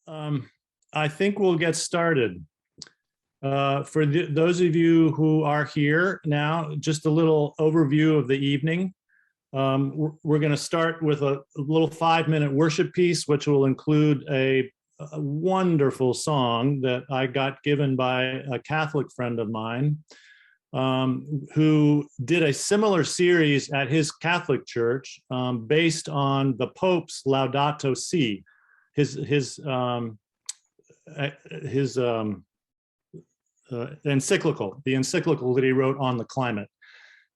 I think we'll get started. For those of you who are here now, just a little overview of the evening. We're going to start with a little 5-minute worship piece, which will include a wonderful song that I got given by a Catholic friend of mine, who did a similar series at his Catholic church based on the Pope's Laudato Si, his encyclical, the encyclical that he wrote on the climate.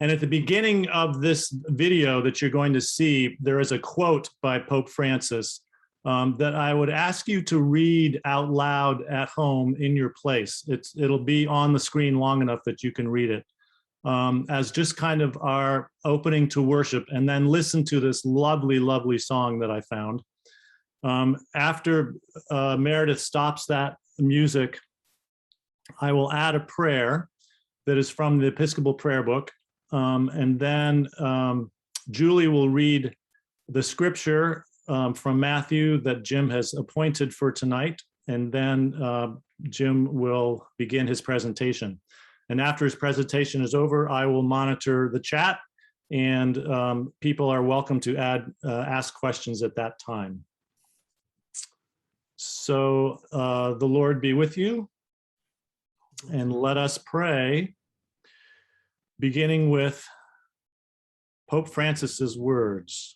And at the beginning of this video that you're going to see, there is a quote by Pope Francis that I would ask you to read out loud at home in your place. It'll be on the screen long enough that you can read it as just kind of our opening to worship, and then listen to this lovely, lovely song that I found. After Meredith stops that music, I will add a prayer that is from the Episcopal prayer book. And then Julie will read the scripture from Matthew that Jim has appointed for tonight. And then Jim will begin his presentation. And after his presentation is over, I will monitor the chat, and people are welcome to ask questions at that time. So the Lord be with you. And let us pray, beginning with Pope Francis's words.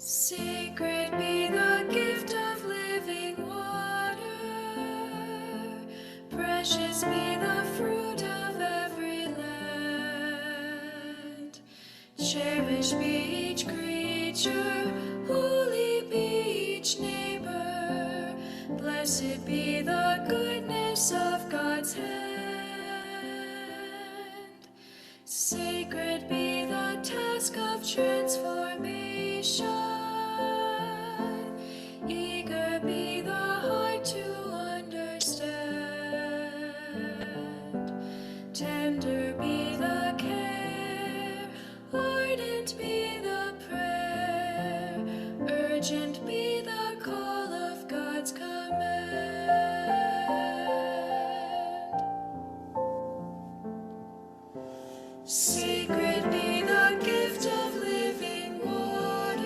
Sacred be the gift of living water, precious be the fruit of every land. Cherished be each creature, holy be each neighbor, blessed be the goodness of God's hand. Sacred be the task of transformation, eager be the heart to understand, tender be the care, ardent be the prayer, urgent be the call of God's command. Sacred be the gift of living water,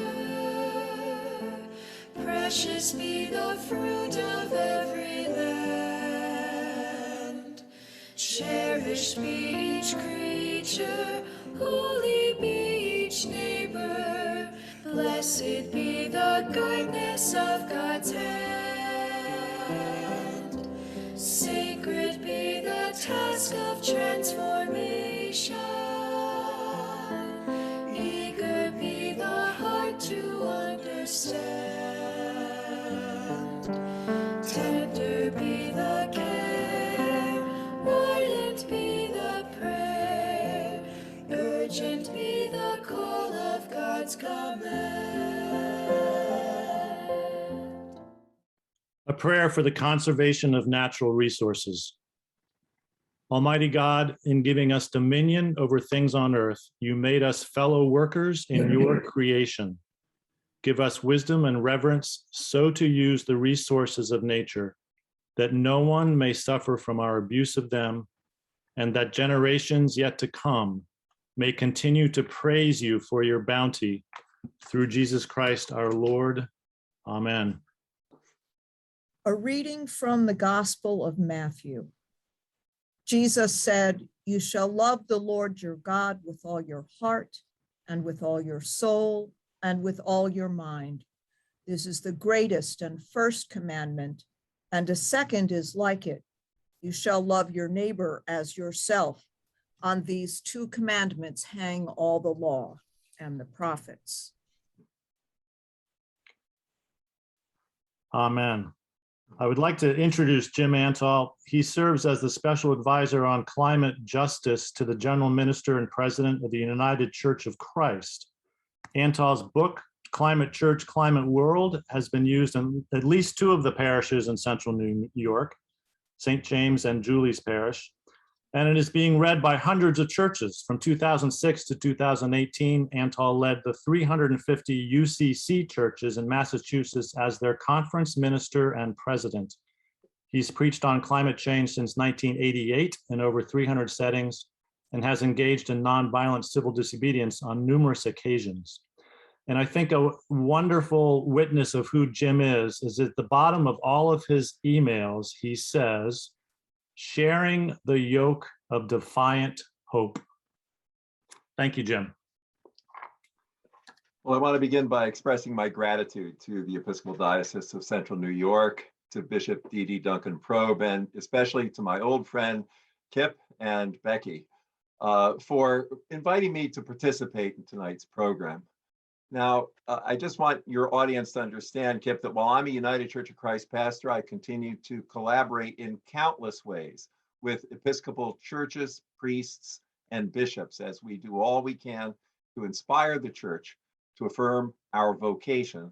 precious be the fruit of every land. Cherished be each creature, holy be each neighbor, blessed be the goodness of God's hand. Sacred be the task of transformation, eager be the heart to understand, tender be the care, ardent be the prayer, urgent be the call of God's command. A prayer for the conservation of natural resources. Almighty God, in giving us dominion over things on earth, you made us fellow workers in your creation. Give us wisdom and reverence so to use the resources of nature, that no one may suffer from our abuse of them, and that generations yet to come may continue to praise you for your bounty. Through Jesus Christ our Lord. Amen. A reading from the Gospel of Matthew. Jesus said, "You shall love the Lord your God with all your heart and with all your soul and with all your mind. This is the greatest and first commandment, and a second is like it. You shall love your neighbor as yourself. On these two commandments hang all the law and the prophets. Amen. I would like to introduce Jim Antal. He serves as the special advisor on climate justice to the general minister and president of the United Church of Christ. Antal's book, Climate Church, Climate World, has been used in at least two of the parishes in central New York, St. James and Julie's Parish, and it is being read by hundreds of churches. From 2006 to 2018, Antal led the 350 UCC churches in Massachusetts as their conference minister and president. He's preached on climate change since 1988 in over 300 settings and has engaged in nonviolent civil disobedience on numerous occasions. And I think a wonderful witness of who Jim is at the bottom of all of his emails, he says, sharing the yoke of defiant hope. Thank you, Jim. Well, I want to begin by expressing my gratitude to the Episcopal Diocese of Central New York, to Bishop D.D. Duncan Probe, and especially to my old friend Kip and Becky for inviting me to participate in tonight's program. Now, I just want your audience to understand, Kip, that while I'm a United Church of Christ pastor, I continue to collaborate in countless ways with Episcopal churches, priests, and bishops as we do all we can to inspire the church to affirm our vocation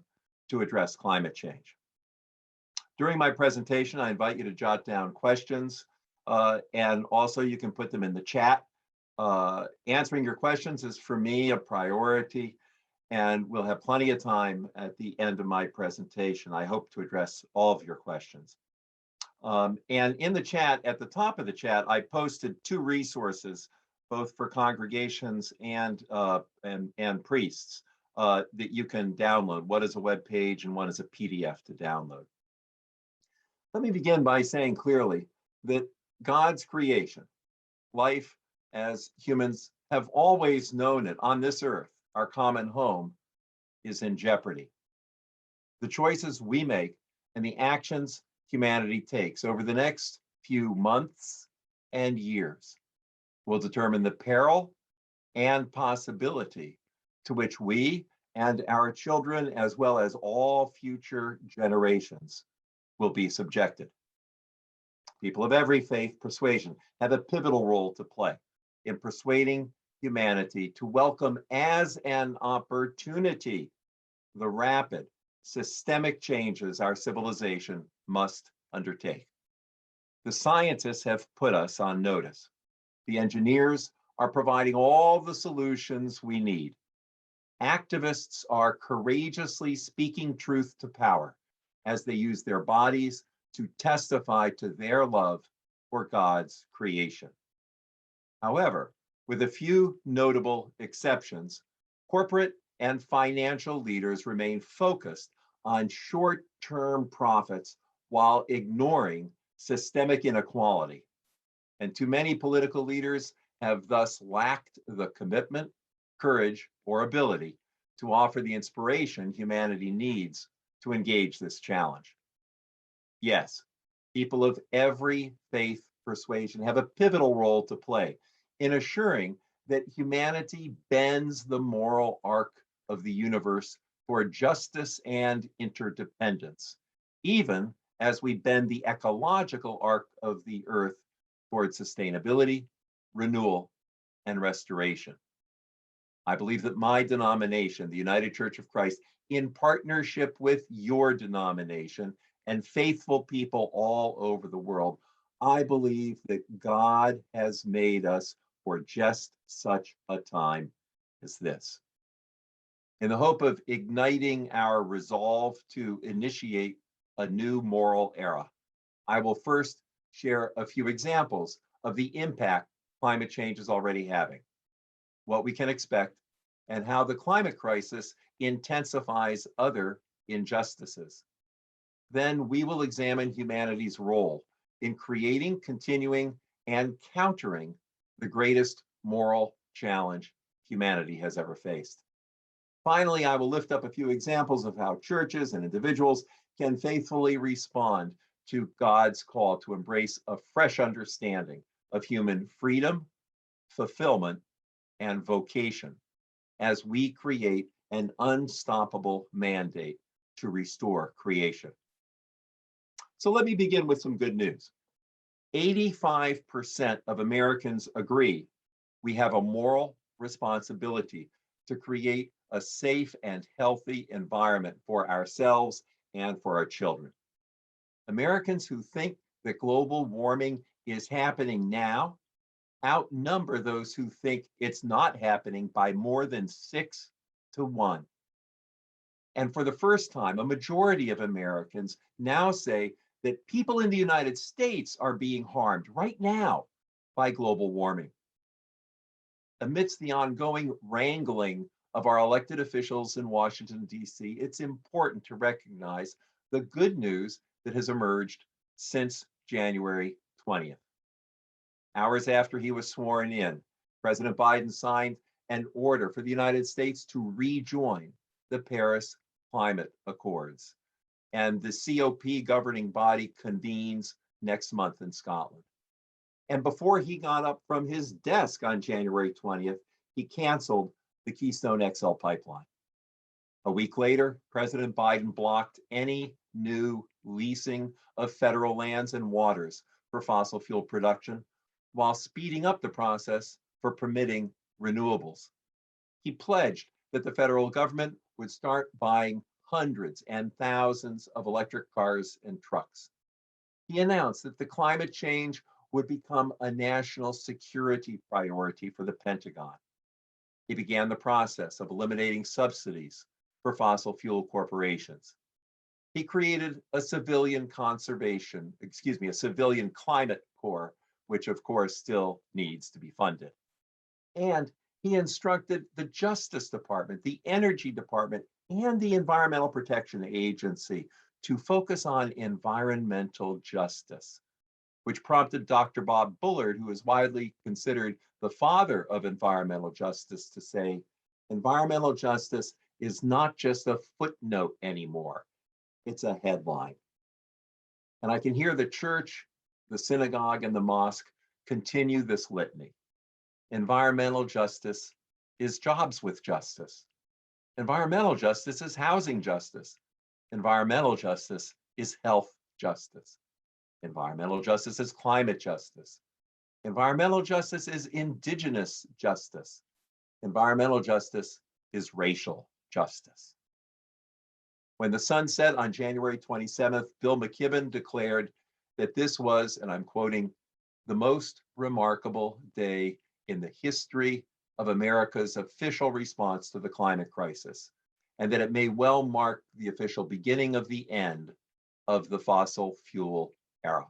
to address climate change. During my presentation, I invite you to jot down questions, and also you can put them in the chat. Answering your questions is, for me, a priority. And we'll have plenty of time at the end of my presentation. I hope to address all of your questions. And in the chat, at the top of the chat, I posted two resources, both for congregations and priests, that you can download. One is a web page and one is a PDF to download. Let me begin by saying clearly that God's creation, life as humans have always known it on this earth, our common home, is in jeopardy. The choices we make and the actions humanity takes over the next few months and years will determine the peril and possibility to which we and our children, as well as all future generations, will be subjected. People of every faith persuasion have a pivotal role to play in persuading humanity to welcome as an opportunity the rapid systemic changes our civilization must undertake. The scientists have put us on notice. The engineers are providing all the solutions we need. Activists are courageously speaking truth to power as they use their bodies to testify to their love for God's creation. However, with a few notable exceptions, corporate and financial leaders remain focused on short-term profits while ignoring systemic inequality. And too many political leaders have thus lacked the commitment, courage, or ability to offer the inspiration humanity needs to engage this challenge. Yes, people of every faith persuasion have a pivotal role to play in assuring that humanity bends the moral arc of the universe toward justice and interdependence, even as we bend the ecological arc of the earth toward sustainability, renewal, and restoration. I believe that my denomination, the United Church of Christ, in partnership with your denomination and faithful people all over the world, I believe that God has made us for just such a time as this. In the hope of igniting our resolve to initiate a new moral era, I will first share a few examples of the impact climate change is already having, what we can expect, and how the climate crisis intensifies other injustices. Then we will examine humanity's role in creating, continuing, and countering the greatest moral challenge humanity has ever faced. Finally, I will lift up a few examples of how churches and individuals can faithfully respond to God's call to embrace a fresh understanding of human freedom, fulfillment, and vocation as we create an unstoppable mandate to restore creation. So let me begin with some good news. 85% of Americans agree we have a moral responsibility to create a safe and healthy environment for ourselves and for our children. Americans who think that global warming is happening now outnumber those who think it's not happening by more than 6 to 1. And for the first time, a majority of Americans now say that people in the United States are being harmed right now by global warming. Amidst the ongoing wrangling of our elected officials in Washington, D.C., it's important to recognize the good news that has emerged since January 20th. Hours after he was sworn in, President Biden signed an order for the United States to rejoin the Paris Climate Accords. And the COP governing body convenes next month in Scotland. And before he got up from his desk on January 20th, he canceled the Keystone XL pipeline. A week later, President Biden blocked any new leasing of federal lands and waters for fossil fuel production, while speeding up the process for permitting renewables. He pledged that the federal government would start buying hundreds and thousands of electric cars and trucks. He announced that the climate change would become a national security priority for the Pentagon. He began the process of eliminating subsidies for fossil fuel corporations. He created a civilian climate corps, which of course still needs to be funded. And he instructed the Justice Department, the Energy Department, and the Environmental Protection Agency to focus on environmental justice, which prompted Dr. Bob Bullard, who is widely considered the father of environmental justice, to say, environmental justice is not just a footnote anymore, it's a headline. And I can hear the church, the synagogue, and the mosque continue this litany. Environmental justice is jobs with justice. Environmental justice is housing justice. Environmental justice is health justice. Environmental justice is climate justice. Environmental justice is indigenous justice. Environmental justice is racial justice. When the sun set on January 27th, Bill McKibben declared that this was, and I'm quoting, the most remarkable day in the history of America's official response to the climate crisis, and that it may well mark the official beginning of the end of the fossil fuel era.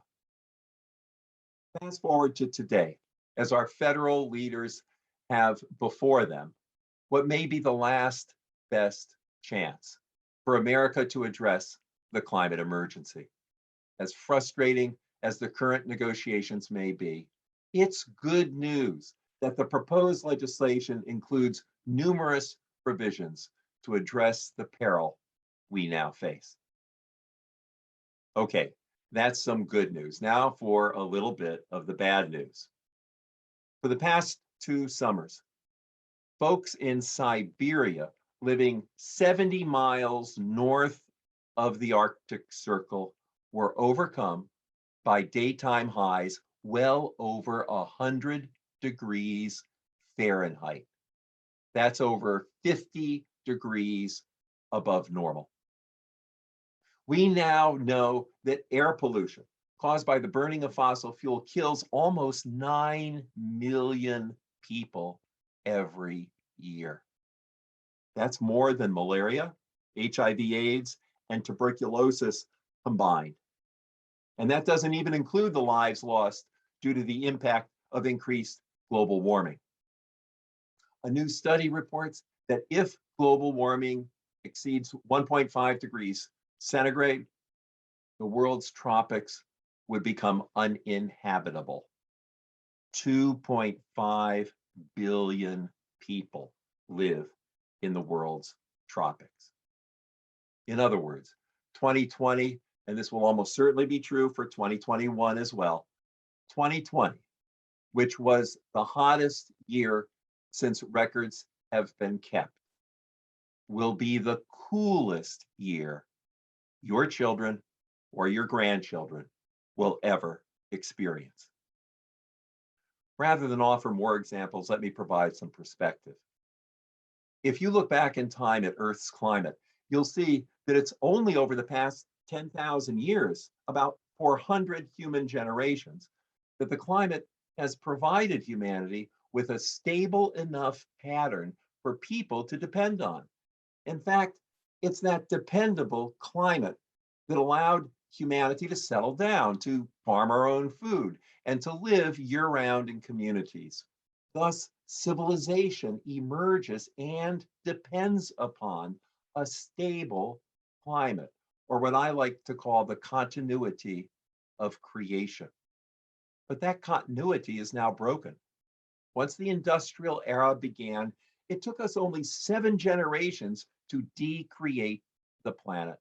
Fast forward to today, as our federal leaders have before them what may be the last best chance for America to address the climate emergency. As frustrating as the current negotiations may be, it's good news that the proposed legislation includes numerous provisions to address the peril we now face. Okay, that's some good news. Now for a little bit of the bad news. For the past 2 summers, folks in Siberia living 70 miles north of the Arctic Circle were overcome by daytime highs well over 100 degrees Fahrenheit. That's over 50 degrees above normal. We now know that air pollution caused by the burning of fossil fuel kills almost 9 million people every year. That's more than malaria, HIV/AIDS, and tuberculosis combined. And that doesn't even include the lives lost due to the impact of increased global warming. A new study reports that if global warming exceeds 1.5 degrees centigrade, the world's tropics would become uninhabitable. 2.5 billion people live in the world's tropics. In other words, 2020, and this will almost certainly be true for 2021 as well, 2020, which was the hottest year since records have been kept, will be the coolest year your children or your grandchildren will ever experience. Rather than offer more examples, let me provide some perspective. If you look back in time at Earth's climate, you'll see that it's only over the past 10,000 years, about 400 human generations, that the climate has provided humanity with a stable enough pattern for people to depend on. In fact, it's that dependable climate that allowed humanity to settle down, to farm our own food, and to live year-round in communities. Thus, civilization emerges and depends upon a stable climate, or what I like to call the continuity of creation. But that continuity is now broken. Once the industrial era began, it took us only 7 generations to decreate the planet.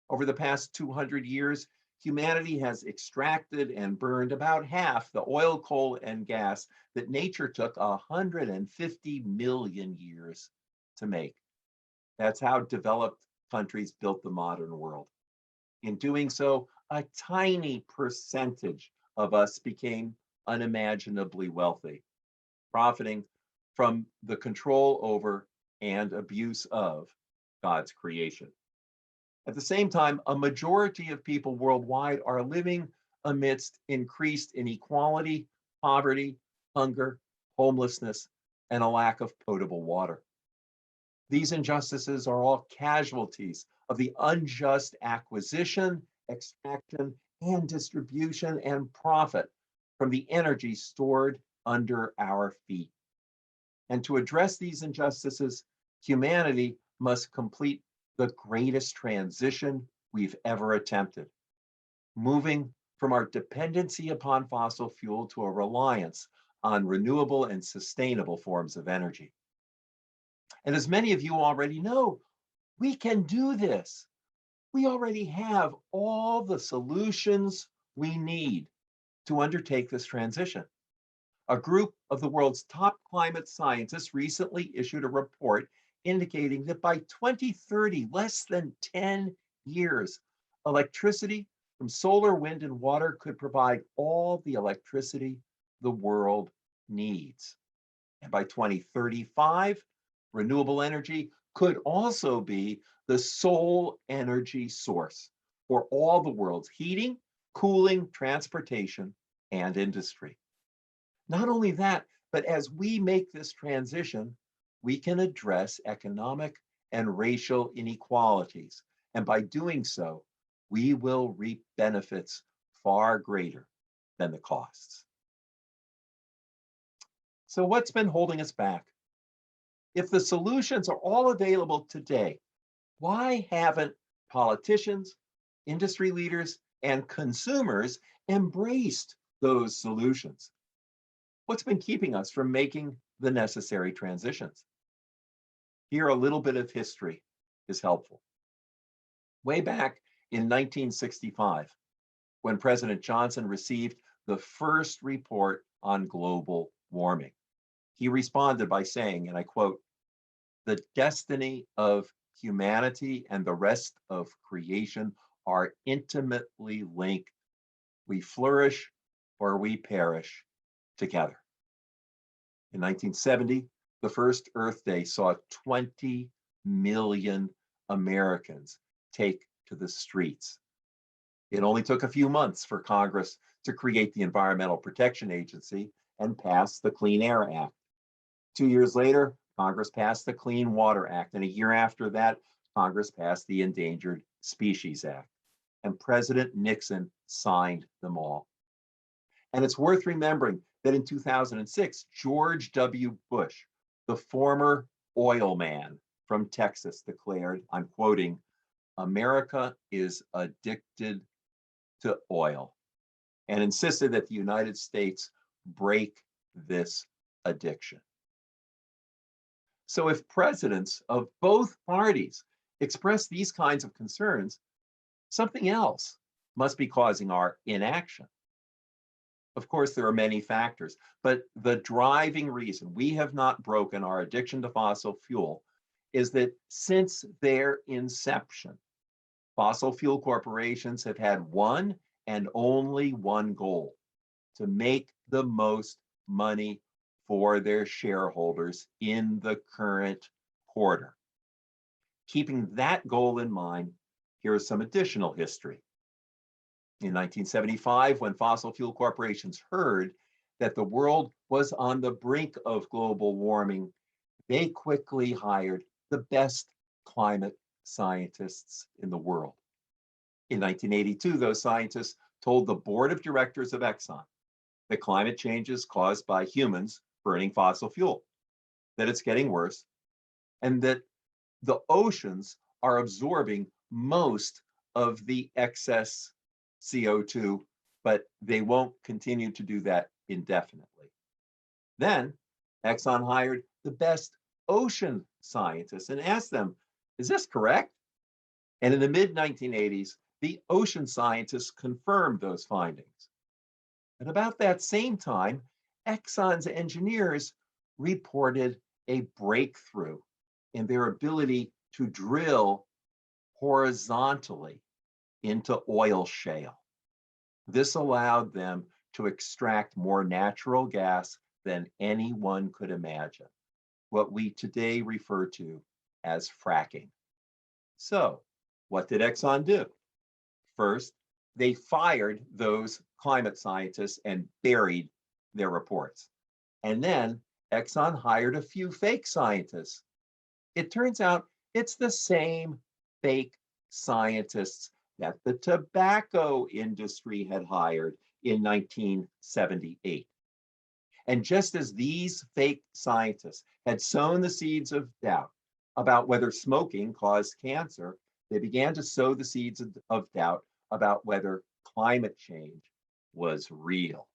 Over the past 200 years, humanity has extracted and burned about half the oil, coal, and gas that nature took 150 million years to make. That's how developed countries built the modern world. In doing so, a tiny percentage of us became unimaginably wealthy, profiting from the control over and abuse of God's creation. At the same time, a majority of people worldwide are living amidst increased inequality, poverty, hunger, homelessness, and a lack of potable water. These injustices are all casualties of the unjust acquisition, extraction, and distribution and profit from the energy stored under our feet. And to address these injustices, humanity must complete the greatest transition we've ever attempted, moving from our dependency upon fossil fuel to a reliance on renewable and sustainable forms of energy. And as many of you already know, we can do this. We already have all the solutions we need to undertake this transition. A group of the world's top climate scientists recently issued a report indicating that by 2030, less than 10 years, electricity from solar, wind, and water could provide all the electricity the world needs. And by 2035, renewable energy could also be the sole energy source for all the world's heating, cooling, transportation, and industry. Not only that, but as we make this transition, we can address economic and racial inequalities. And by doing so, we will reap benefits far greater than the costs. So what's been holding us back? If the solutions are all available today, why haven't politicians, industry leaders, and consumers embraced those solutions? What's been keeping us from making the necessary transitions? Here, a little bit of history is helpful. Way back in 1965, when President Johnson received the first report on global warming, he responded by saying, and I quote, "The destiny of humanity and the rest of creation are intimately linked. We flourish or we perish together." In 1970, the first Earth Day saw 20 million Americans take to the streets. It only took a few months for Congress to create the Environmental Protection Agency and pass the Clean Air Act. 2 years later, Congress passed the Clean Water Act, and a year after that, Congress passed the Endangered Species Act, and President Nixon signed them all. And it's worth remembering that in 2006, George W. Bush, the former oil man from Texas, declared, I'm quoting, "America is addicted to oil," and insisted that the United States break this addiction. So if presidents of both parties express these kinds of concerns, something else must be causing our inaction. Of course, there are many factors, but the driving reason we have not broken our addiction to fossil fuel is that since their inception, fossil fuel corporations have had one and only one goal: to make the most money for their shareholders in the current quarter. Keeping that goal in mind, here is some additional history. In 1975, when fossil fuel corporations heard that the world was on the brink of global warming, they quickly hired the best climate scientists in the world. In 1982, those scientists told the board of directors of Exxon that climate change is caused by humans burning fossil fuel, that it's getting worse, and that the oceans are absorbing most of the excess CO2, but they won't continue to do that indefinitely. Then Exxon hired the best ocean scientists and asked them, is this correct? And in the mid-1980s, the ocean scientists confirmed those findings. At about that same time, Exxon's engineers reported a breakthrough in their ability to drill horizontally into oil shale. This allowed them to extract more natural gas than anyone could imagine, what we today refer to as fracking. So, what did Exxon do? First, they fired those climate scientists and buried their reports. And then Exxon hired a few fake scientists. It turns out it's the same fake scientists that the tobacco industry had hired in 1978. And just as these fake scientists had sown the seeds of doubt about whether smoking caused cancer, they began to sow the seeds of doubt about whether climate change was real.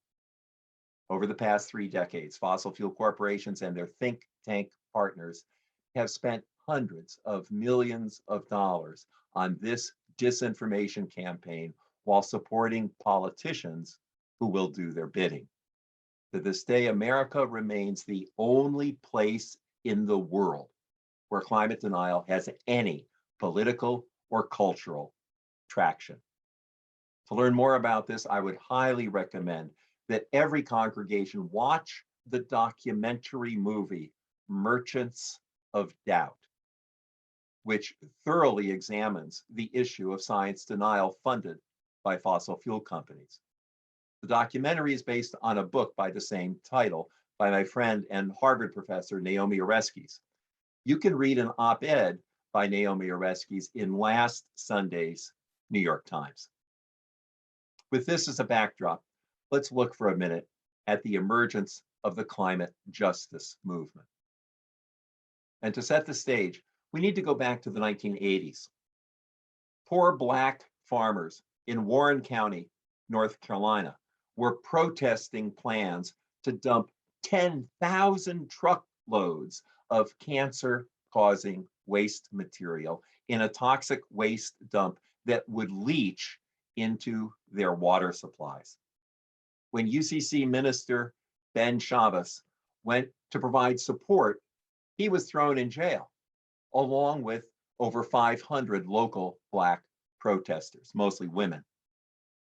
Over the past 3 decades, fossil fuel corporations and their think tank partners have spent hundreds of millions of dollars on this disinformation campaign while supporting politicians who will do their bidding. To this day, America remains the only place in the world where climate denial has any political or cultural traction. To learn more about this, I would highly recommend that every congregation watch the documentary movie Merchants of Doubt, which thoroughly examines the issue of science denial funded by fossil fuel companies. The documentary is based on a book by the same title by my friend and Harvard professor, Naomi Oreskes. You can read an op-ed by Naomi Oreskes in last Sunday's New York Times. With this as a backdrop, let's look for a minute at the emergence of the climate justice movement. And to set the stage, we need to go back to the 1980s. Poor Black farmers in Warren County, North Carolina, were protesting plans to dump 10,000 truckloads of cancer-causing waste material in a toxic waste dump that would leach into their water supplies. When UCC minister Ben Chavez went to provide support, he was thrown in jail, along with over 500 local Black protesters, mostly women.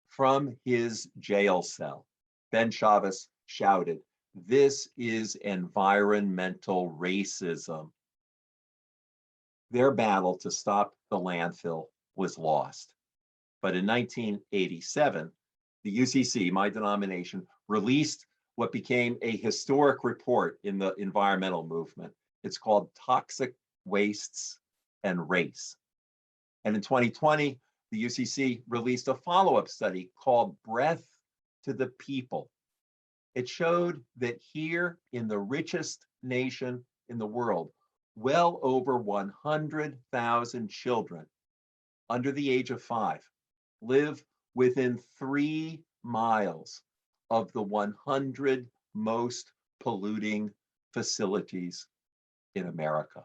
From his jail cell, Ben Chavez shouted, "This is environmental racism." Their battle to stop the landfill was lost. But in 1987, the UCC, my denomination, released what became a historic report in the environmental movement. It's called Toxic Wastes and Race. And in 2020, the UCC released a follow-up study called Breath to the People. It showed that here in the richest nation in the world, well over 100,000 children under the age of 5 live within 3 miles of the 100 most polluting facilities in America.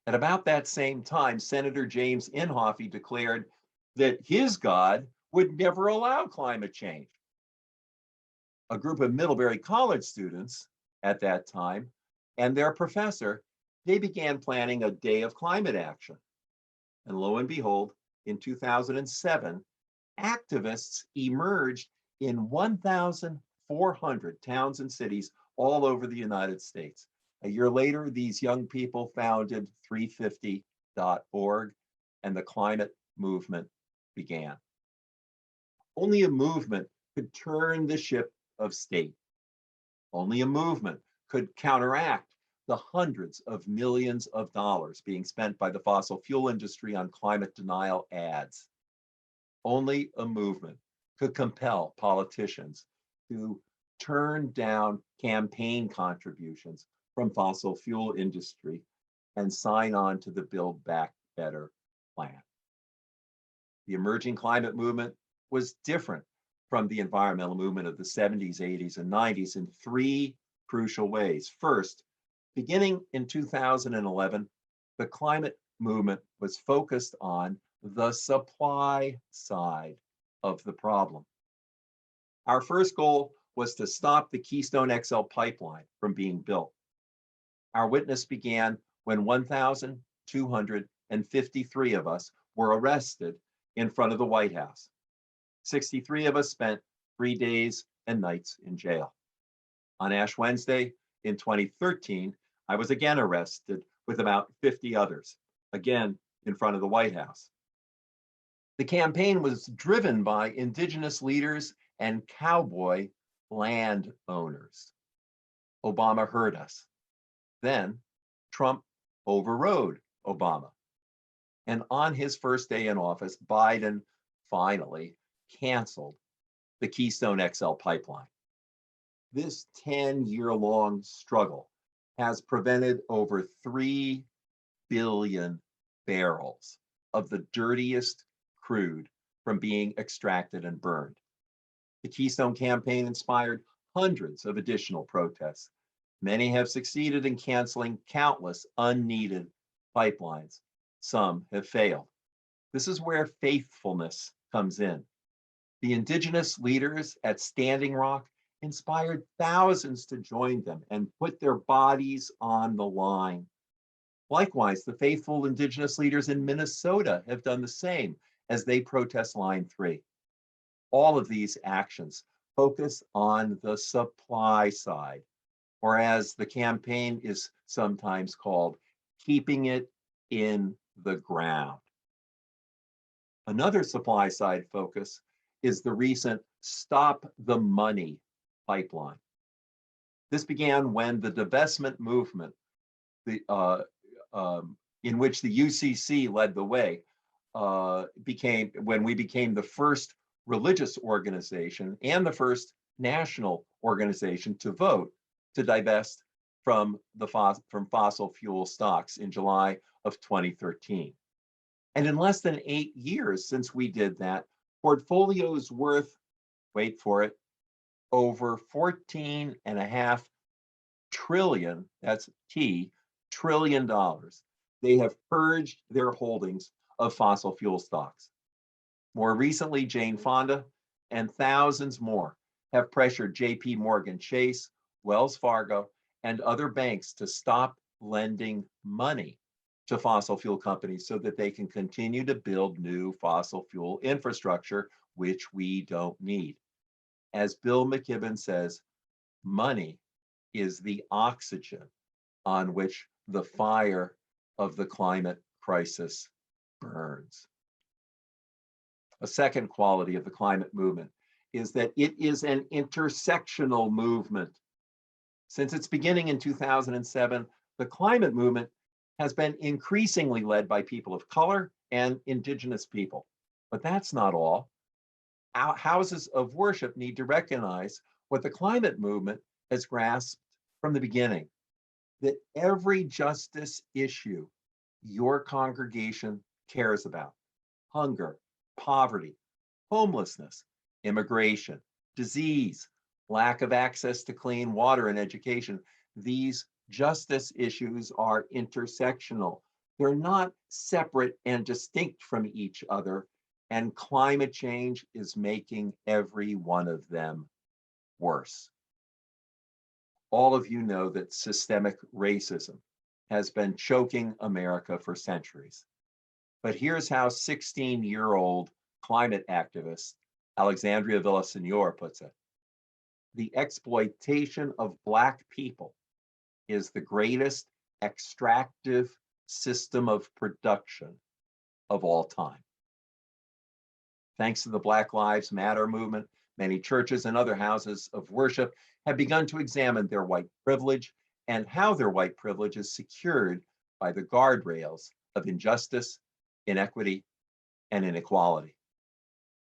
At about that same time, Senator James Inhofe declared that his God would never allow climate change. A group of Middlebury College students at that time and their professor, they began planning a day of climate action. And lo and behold, in 2007, activists emerged in 1,400 towns and cities all over the United States. A year later, these young people founded 350.org, and the climate movement began. Only a movement could turn the ship of state. Only a movement could counteract the hundreds of millions of dollars being spent by the fossil fuel industry on climate denial ads. Only a movement could compel politicians to turn down campaign contributions from fossil fuel industry and sign on to the Build Back Better plan. The emerging climate movement was different from the environmental movement of the 70s, 80s, and 90s in three crucial ways. First, beginning in 2011, the climate movement was focused on the supply side of the problem. Our first goal was to stop the Keystone XL pipeline from being built. Our witness began when 1,253 of us were arrested in front of the White House. 63 of us spent 3 days and nights in jail. On Ash Wednesday in 2013, I was again arrested with about 50 others, again in front of the White House. The campaign was driven by indigenous leaders and cowboy landowners. Obama heard us. Then Trump overrode Obama. And on his first day in office, Biden finally canceled the Keystone XL pipeline. This 10-year-long struggle has prevented over 3 billion barrels of the dirtiest crude from being extracted and burned. The Keystone campaign inspired hundreds of additional protests. Many have succeeded in canceling countless unneeded pipelines. Some have failed. This is where faithfulness comes in. The indigenous leaders at Standing Rock inspired thousands to join them and put their bodies on the line. Likewise, the faithful indigenous leaders in Minnesota have done the same as they protest Line 3. All of these actions focus on the supply side, or as the campaign is sometimes called, keeping it in the ground. Another supply side focus is the recent Stop the Money pipeline. This began when the divestment movement, in which the UCC led the way, when we became the first religious organization and the first national organization to vote to divest from fossil fuel stocks in July of 2013. And in less than 8 years since we did that, portfolios worth, wait for it, over 14.5 trillion, that's T, trillion dollars. They have purged their holdings of fossil fuel stocks. More recently, Jane Fonda and thousands more have pressured JP Morgan Chase, Wells Fargo, and other banks to stop lending money to fossil fuel companies so that they can continue to build new fossil fuel infrastructure, which we don't need. As Bill McKibben says, money is the oxygen on which the fire of the climate crisis burns. A second quality of the climate movement is that it is an intersectional movement. Since its beginning in 2007, the climate movement has been increasingly led by people of color and indigenous people. But that's not all. Our houses of worship need to recognize what the climate movement has grasped from the beginning, that every justice issue your congregation cares about, hunger, poverty, homelessness, immigration, disease, lack of access to clean water and education, these Justice issues are intersectional. They're not separate and distinct from each other, and climate change is making every one of them worse. All of you know that systemic racism has been choking America for centuries. But here's how 16-year-old climate activist Alexandria Villaseñor puts it. The exploitation of Black people is the greatest extractive system of production of all time. Thanks to the Black Lives Matter movement, many churches and other houses of worship have begun to examine their white privilege and how their white privilege is secured by the guardrails of injustice, inequity, and inequality.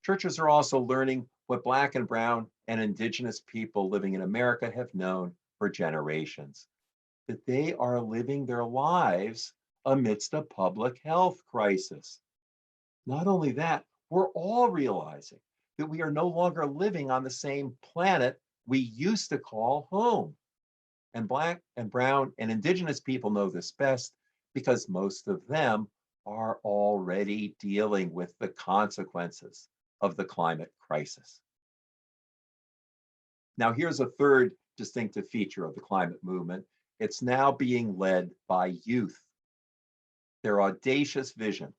Churches are also learning what Black and Brown and Indigenous people living in America have known for generations, that they are living their lives amidst a public health crisis. Not only that, we're all realizing that we are no longer living on the same planet we used to call home. And Black and Brown and Indigenous people know this best because most of them are already dealing with the consequences of the climate crisis. Now, here's a third distinctive feature of the climate movement. It's now being led by youth. Their audacious vision,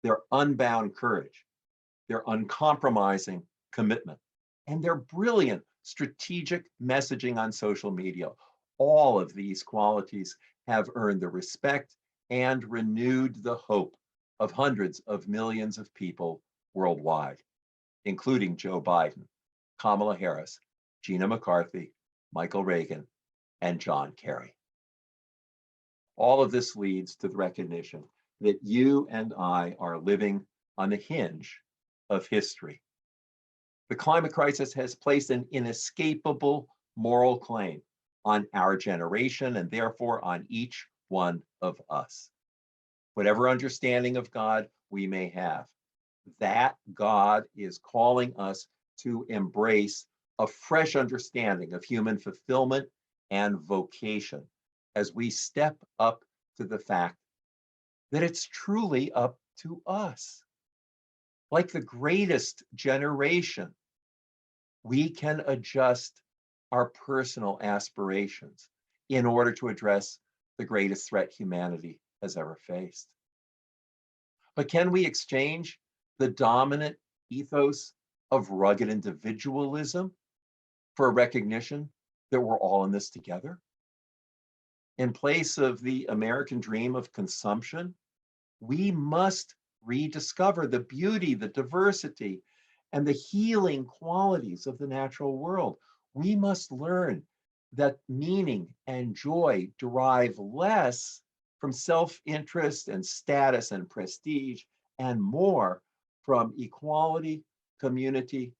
their unbound courage, their uncompromising commitment, and their brilliant strategic messaging on social media. All of these qualities have earned the respect and renewed the hope of hundreds of millions of people worldwide, including Joe Biden, Kamala Harris, Gina McCarthy, Michael Reagan, and John Kerry. All of this leads to the recognition that you and I are living on the hinge of history. The climate crisis has placed an inescapable moral claim on our generation and therefore on each one of us. Whatever understanding of God we may have, that God is calling us to embrace a fresh understanding of human fulfillment and vocation as we step up to the fact that it's truly up to us. Like the greatest generation, we can adjust our personal aspirations in order to address the greatest threat humanity has ever faced. But can we exchange the dominant ethos of rugged individualism for a recognition that we're all in this together? In place of the American dream of consumption, we must rediscover the beauty, the diversity, and the healing qualities of the natural world. We must learn that meaning and joy derive less from self-interest and status and prestige, and more from equality, community,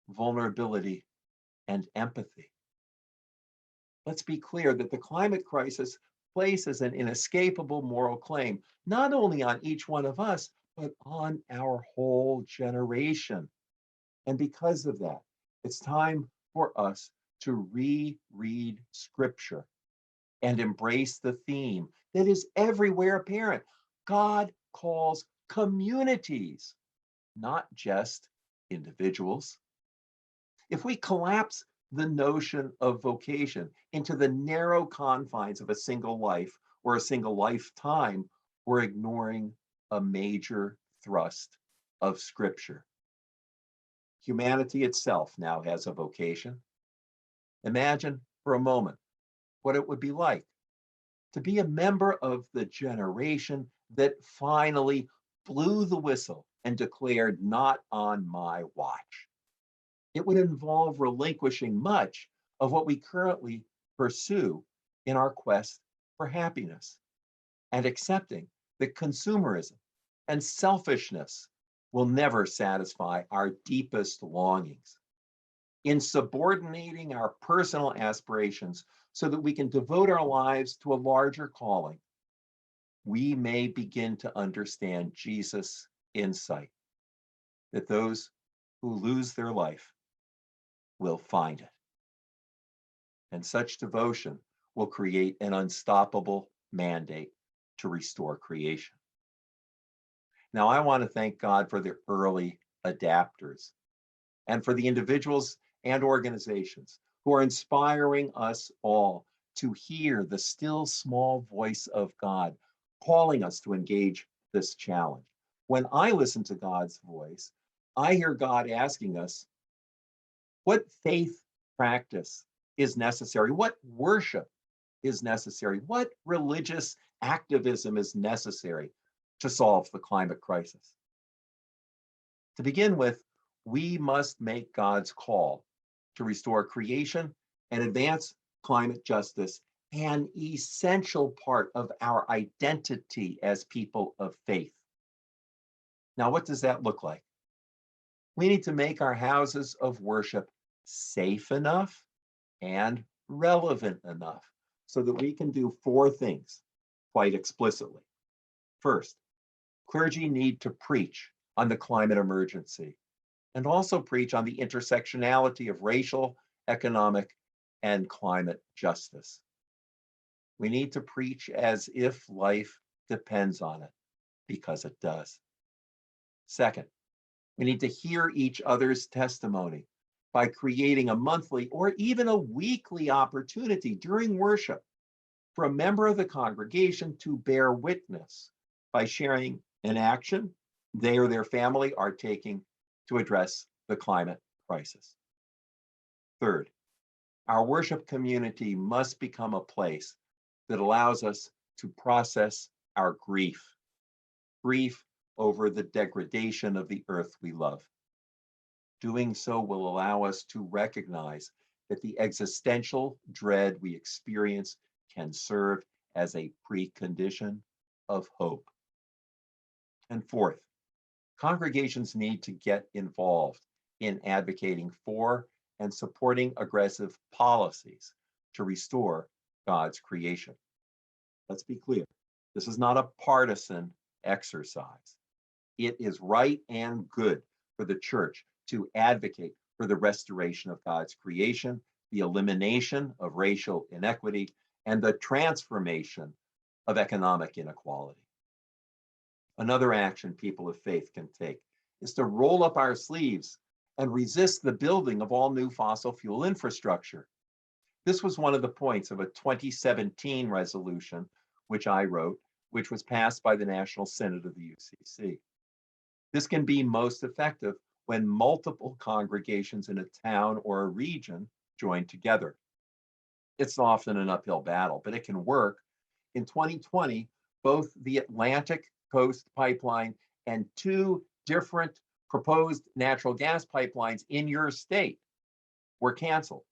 vulnerability, and empathy. Let's be clear that the climate crisis places an inescapable moral claim, not only on each one of us, but on our whole generation. And because of that, it's time for us to reread Scripture and embrace the theme that is everywhere apparent. God calls communities, not just individuals. If we collapse the notion of vocation into the narrow confines of a single life or a single lifetime, we're ignoring a major thrust of Scripture. Humanity itself now has a vocation. Imagine for a moment what it would be like to be a member of the generation that finally blew the whistle and declared, "Not on my watch." It would involve relinquishing much of what we currently pursue in our quest for happiness and accepting that consumerism and selfishness will never satisfy our deepest longings. In subordinating our personal aspirations so that we can devote our lives to a larger calling, we may begin to understand Jesus' insight that those who lose their life will find it. And such devotion will create an unstoppable mandate to restore creation. Now, I want to thank God for the early adapters and for the individuals and organizations who are inspiring us all to hear the still small voice of God calling us to engage this challenge. When I listen to God's voice, I hear God asking us, what faith practice is necessary? What worship is necessary? What religious activism is necessary to solve the climate crisis? To begin with, we must make God's call to restore creation and advance climate justice an essential part of our identity as people of faith. Now, what does that look like? We need to make our houses of worship safe enough and relevant enough so that we can do four things quite explicitly. First, clergy need to preach on the climate emergency and also preach on the intersectionality of racial, economic, and climate justice. We need to preach as if life depends on it, because it does. Second, we need to hear each other's testimony by creating a monthly or even a weekly opportunity during worship for a member of the congregation to bear witness by sharing an action they or their family are taking to address the climate crisis. Third, our worship community must become a place that allows us to process our grief over the degradation of the earth we love. Doing so will allow us to recognize that the existential dread we experience can serve as a precondition of hope. And fourth, congregations need to get involved in advocating for and supporting aggressive policies to restore God's creation. Let's be clear, this is not a partisan exercise. It is right and good for the church to advocate for the restoration of God's creation, the elimination of racial inequity, and the transformation of economic inequality. Another action people of faith can take is to roll up our sleeves and resist the building of all new fossil fuel infrastructure. This was one of the points of a 2017 resolution, which I wrote, which was passed by the National Synod of the UCC. This can be most effective when multiple congregations in a town or a region join together. It's often an uphill battle, but it can work. In 2020, both the Atlantic Coast Pipeline and two different proposed natural gas pipelines in your state were canceled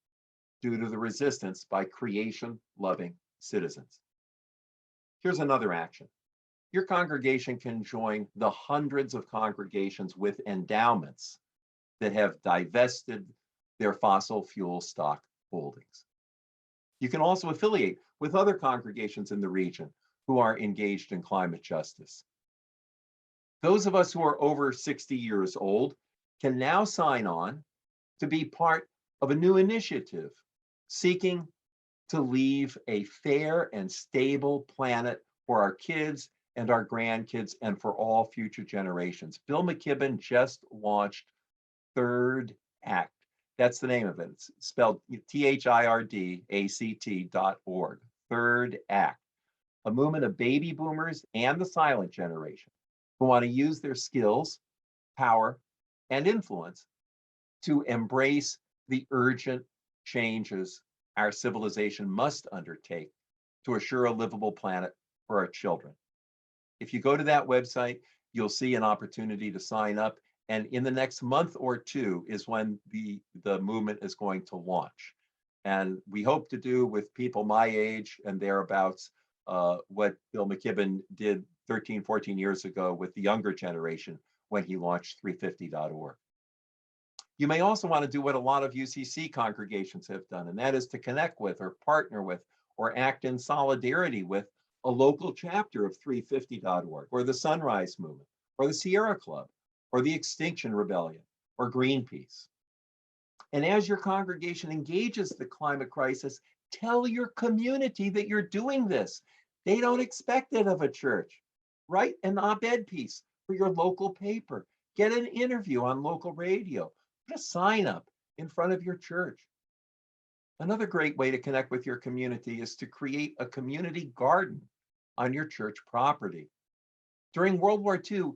due to the resistance by creation-loving citizens. Here's another action. Your congregation can join the hundreds of congregations with endowments that have divested their fossil fuel stock holdings. You can also affiliate with other congregations in the region who are engaged in climate justice. Those of us who are over 60 years old can now sign on to be part of a new initiative seeking to leave a fair and stable planet for our kids and our grandkids and for all future generations. Bill McKibben just launched Third Act. That's the name of it. It's spelled THIRDACT.org. Third Act, a movement of baby boomers and the silent generation who want to use their skills, power, and influence to embrace the urgent changes our civilization must undertake to assure a livable planet for our children. If you go to that website, you'll see an opportunity to sign up. And in the next month or two is when the movement is going to launch. And we hope to do with people my age and thereabouts what Bill McKibben did 13, 14 years ago with the younger generation when he launched 350.org. You may also want to do what a lot of UCC congregations have done, and that is to connect with or partner with or act in solidarity with a local chapter of 350.org or the Sunrise Movement or the Sierra Club or the Extinction Rebellion or Greenpeace. And as your congregation engages the climate crisis, Tell your community that you're doing this. They don't expect it of a church. Write an op-ed piece for your local paper. Get an interview on local radio. Put a sign up in front of your church. Another great way to connect with your community is to create a community garden on your church property. During World War II,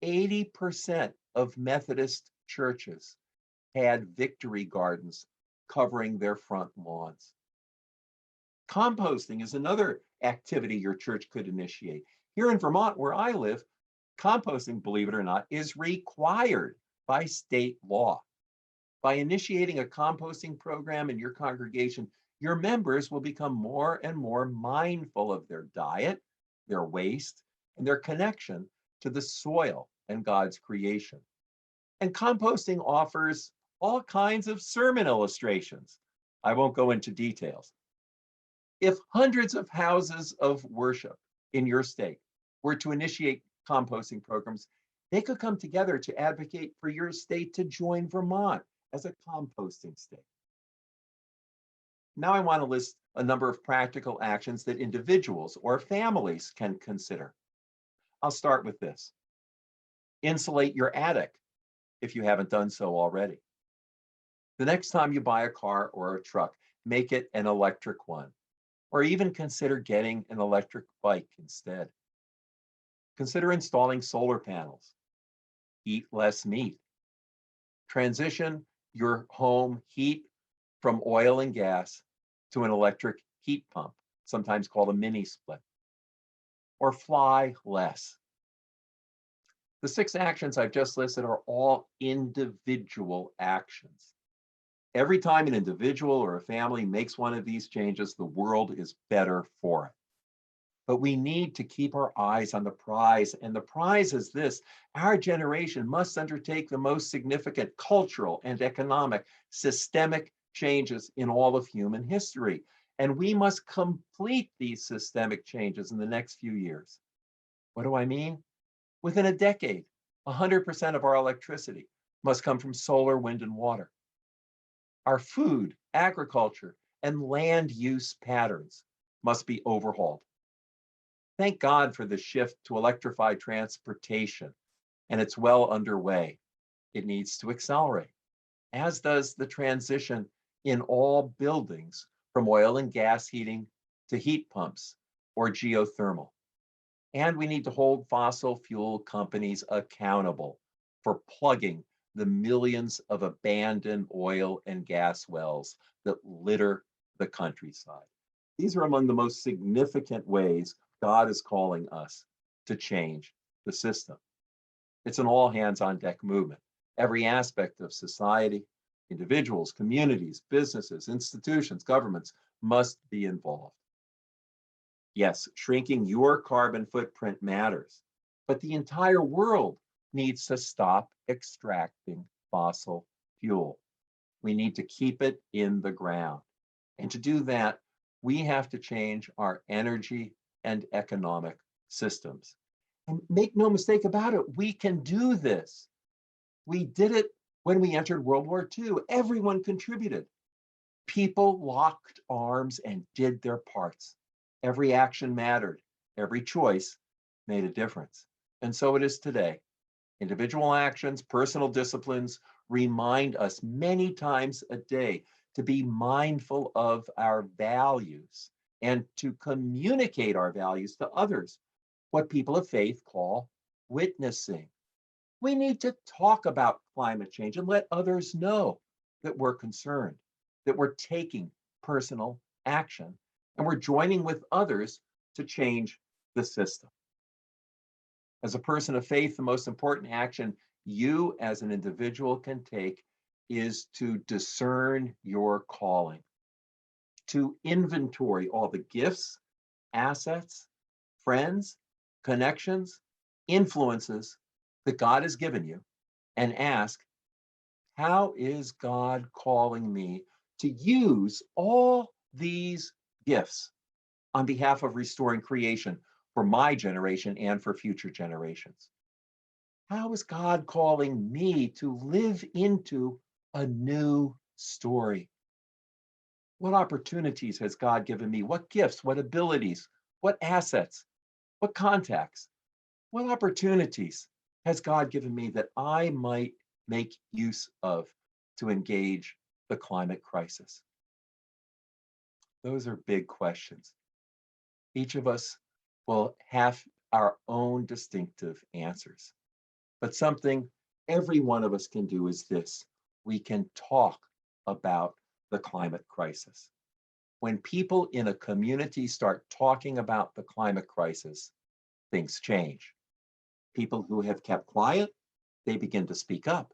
80% of Methodist churches had victory gardens covering their front lawns. Composting is another activity your church could initiate. Here in Vermont, where I live, composting, believe it or not, is required by state law. By initiating a composting program in your congregation, your members will become more and more mindful of their diet, their waste, and their connection to the soil and God's creation. And composting offers all kinds of sermon illustrations. I won't go into details. If hundreds of houses of worship in your state were to initiate composting programs, they could come together to advocate for your state to join Vermont as a composting state. Now I want to list a number of practical actions that individuals or families can consider. I'll start with this. Insulate your attic if you haven't done so already. The next time you buy a car or a truck, make it an electric one, or even consider getting an electric bike instead. Consider installing solar panels. Eat less meat. Transition your home heat from oil and gas to an electric heat pump, sometimes called a mini split. Or fly less. The 6 actions I've just listed are all individual actions. Every time an individual or a family makes one of these changes, the world is better for it. But we need to keep our eyes on the prize, and the prize is this: our generation must undertake the most significant cultural and economic systemic changes in all of human history. And we must complete these systemic changes in the next few years. What do I mean? Within a decade, 100% of our electricity must come from solar, wind, and water. Our food, agriculture, and land use patterns must be overhauled. Thank God for the shift to electrified transportation, and it's well underway. It needs to accelerate, as does the transition in all buildings from oil and gas heating to heat pumps or geothermal. And we need to hold fossil fuel companies accountable for plugging the millions of abandoned oil and gas wells that litter the countryside. These are among the most significant ways God is calling us to change the system. It's an all hands on deck movement. Every aspect of society, individuals, communities, businesses, institutions, governments must be involved. Yes, shrinking your carbon footprint matters, but the entire world needs to stop extracting fossil fuel. We need to keep it in the ground. And to do that, we have to change our energy and economic systems. And make no mistake about it, we can do this. We did it when we entered World War II. Everyone contributed. People locked arms and did their parts. Every action mattered. Every choice made a difference. And so it is today. Individual actions, personal disciplines remind us many times a day to be mindful of our values and to communicate our values to others, what people of faith call witnessing. We need to talk about climate change and let others know that we're concerned, that we're taking personal action, and we're joining with others to change the system. As a person of faith, the most important action you as an individual can take is to discern your calling, to inventory all the gifts, assets, friends, connections, influences that God has given you, and ask, how is God calling me to use all these gifts on behalf of restoring creation for my generation and for future generations? How is God calling me to live into a new story? What opportunities has God given me? What gifts, what abilities, what assets, what contacts, what opportunities has God given me that I might make use of to engage the climate crisis? Those are big questions. Each of us will have our own distinctive answers. But something every one of us can do is this: we can talk about the climate crisis. When people in a community start talking about the climate crisis, things change. People who have kept quiet, they begin to speak up.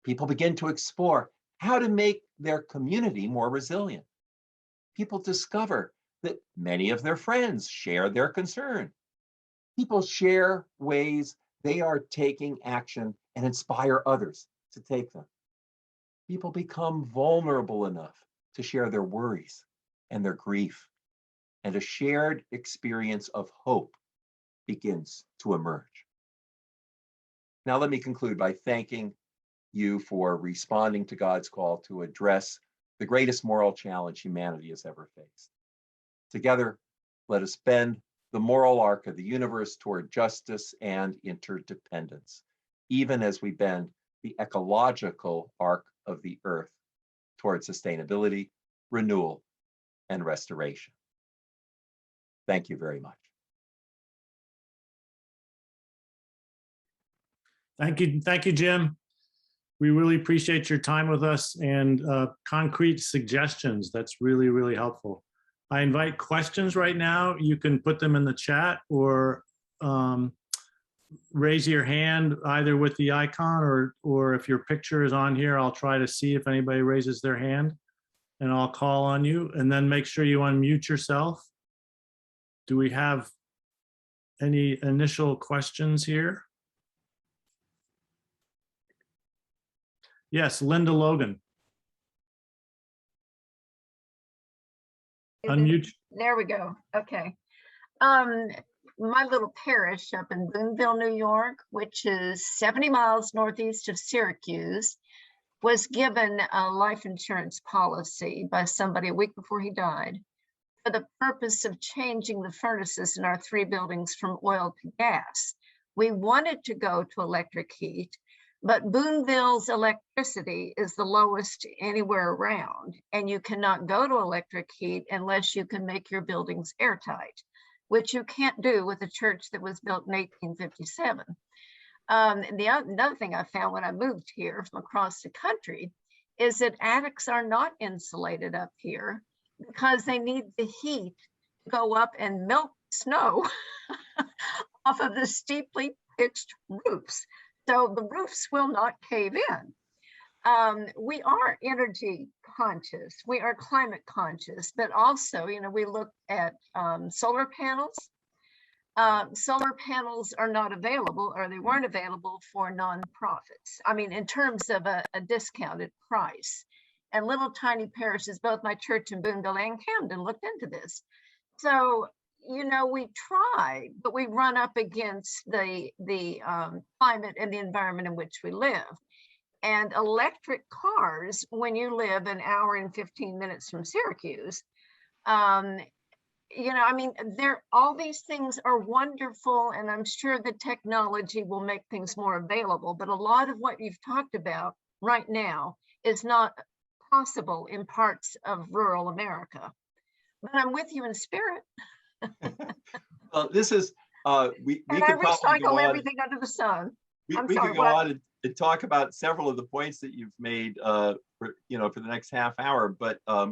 People begin to explore how to make their community more resilient. People discover that many of their friends share their concern. People share ways they are taking action and inspire others to take them. People become vulnerable enough to share their worries and their grief, and a shared experience of hope begins to emerge. Now, let me conclude by thanking you for responding to God's call to address the greatest moral challenge humanity has ever faced. Together, let us bend the moral arc of the universe toward justice and interdependence, even as we bend the ecological arc of the earth toward sustainability, renewal, and restoration. Thank you very much. Thank you, Jim. We really appreciate your time with us and concrete suggestions. That's really, really helpful. I invite questions right now. You can put them in the chat or raise your hand either with the icon or if your picture is on here, I'll try to see if anybody raises their hand and I'll call on you, and then make sure you unmute yourself. Do we have any initial questions here? Yes, Linda Logan. Unmute. There we go. Okay. My little parish up in Boonville, New York, which is 70 miles northeast of Syracuse, was given a life insurance policy by somebody a week before he died for the purpose of changing the furnaces in our 3 buildings from oil to gas. We wanted to go to electric heat, but Boonville's electricity is the lowest anywhere around, and you cannot go to electric heat unless you can make your buildings airtight, which you can't do with a church that was built in 1857. Another thing I found when I moved here from across the country is that attics are not insulated up here because they need the heat to go up and melt snow off of the steeply pitched roofs. So the roofs will not cave in. We are energy conscious, we are climate conscious, but also, we look at solar panels. Solar panels are not available, or they weren't available for nonprofits. I mean, in terms of a discounted price. And little tiny parishes, both my church in Boonville and Camden, looked into this. So, we try, but we run up against the climate and the environment in which we live. And electric cars, when you live an hour and 15 minutes from Syracuse, all these things are wonderful, and I'm sure the technology will make things more available. But a lot of what you've talked about right now is not possible in parts of rural America. But I'm with you in spirit. This is we and could I probably go recycle on. everything under the sun. We could go on and talk about several of the points that you've made, for the next half hour. But I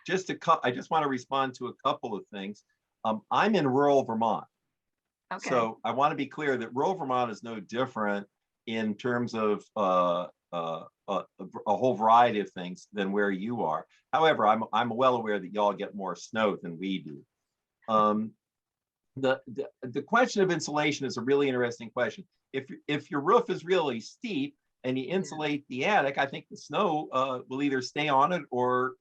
just want to respond to a couple of things. I'm in rural Vermont, Okay. so I want to be clear that rural Vermont is no different in terms of a whole variety of things than where you are. However, I'm well aware that y'all get more snow than we do. The question of insulation is a really interesting question. If your roof is really steep and you insulate the attic, I think the snow will either stay on it or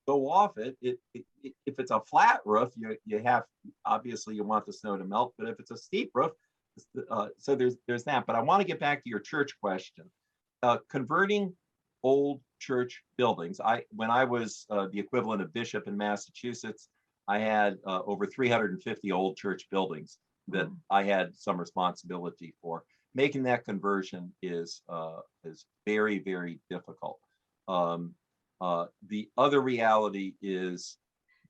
go off it. If it's a flat roof, you have, obviously you want the snow to melt, but if it's a steep roof, so there's that. But I want to get back to your church question. Converting old church buildings. When I was the equivalent of bishop in Massachusetts, I had over 350 old church buildings that I had some responsibility for. Making that conversion is very, very difficult. The other reality is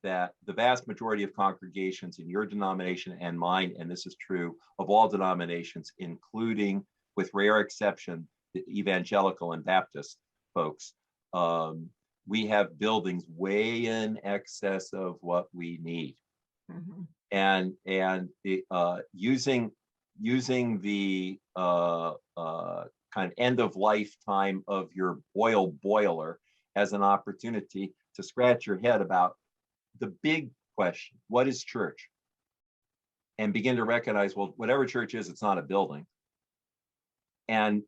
that the vast majority of congregations in your denomination and mine, and this is true of all denominations, including, with rare exception, the evangelical and Baptist folks, we have buildings way in excess of what we need. And using the kind of end of lifetime of your oil boiler as an opportunity to scratch your head about the big question: what is church? And begin to recognize, well, whatever church is, it's not a building. And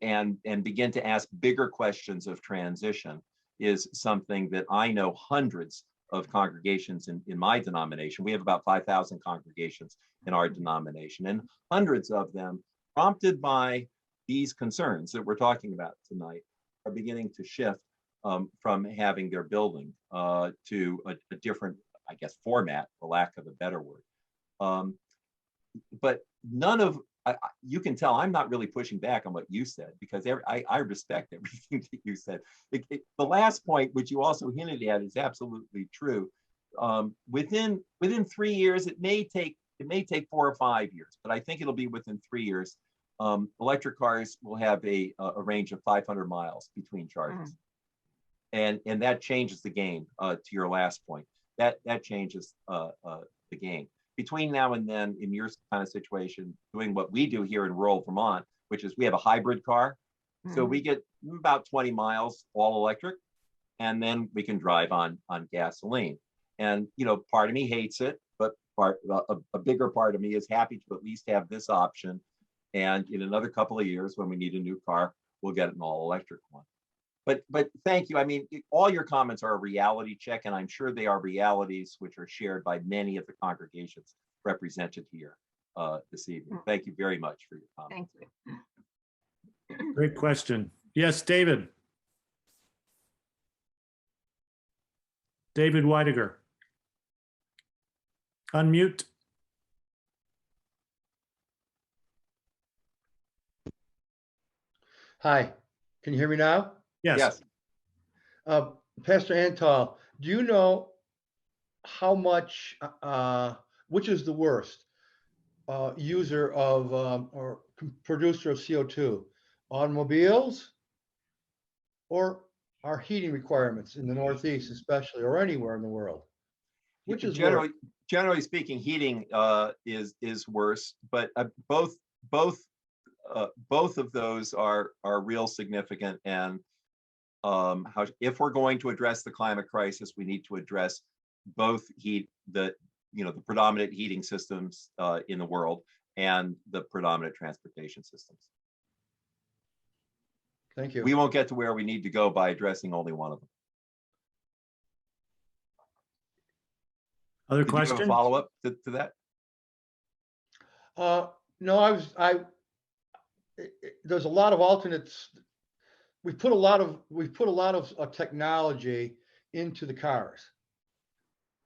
begin to ask bigger questions of transition is something that I know hundreds of congregations in my denomination. We have about 5,000 congregations in our denomination, and hundreds of them, prompted by these concerns that we're talking about tonight, are beginning to shift from having their building to a different, I guess, format, for lack of a better word. But none of, you can tell I'm not really pushing back on what you said, because I respect everything that you said. The last point, which you also hinted at, is absolutely true. Within 3 years, it may take 4 or 5 years, but I think it'll be within 3 years. Electric cars will have a range of 500 miles between charges, and that changes the game. To your last point, that changes the game. Between now and then, in your kind of situation, doing what we do here in rural Vermont, which is we have a hybrid car. So we get about 20 miles all electric, and then we can drive on gasoline. And, you know, part of me hates it, but a bigger part of me is happy to at least have this option. And in another couple of years, when we need a new car, we'll get an all electric one. But thank you. I mean, all your comments are a reality check, and I'm sure they are realities which are shared by many of the congregations represented here this evening. Thank you very much for your comments. Thank you. Great question. Yes, David. David Weidiger. Unmute. Hi, can you hear me now? Yes. Pastor Antal, do you know how much, which is the worst user of or producer of CO2, automobiles or our heating requirements in the Northeast, especially, or anywhere in the world? Which is worse? Generally speaking, heating is worse, but both of those are real significant. And if we're going to address the climate crisis, we need to address both the predominant heating systems in the world and the predominant transportation systems. Thank you. We won't get to where we need to go by addressing only one of them. Other Did you have question? a follow-up to that? No, there's a lot of alternates. We put a lot of technology into the cars,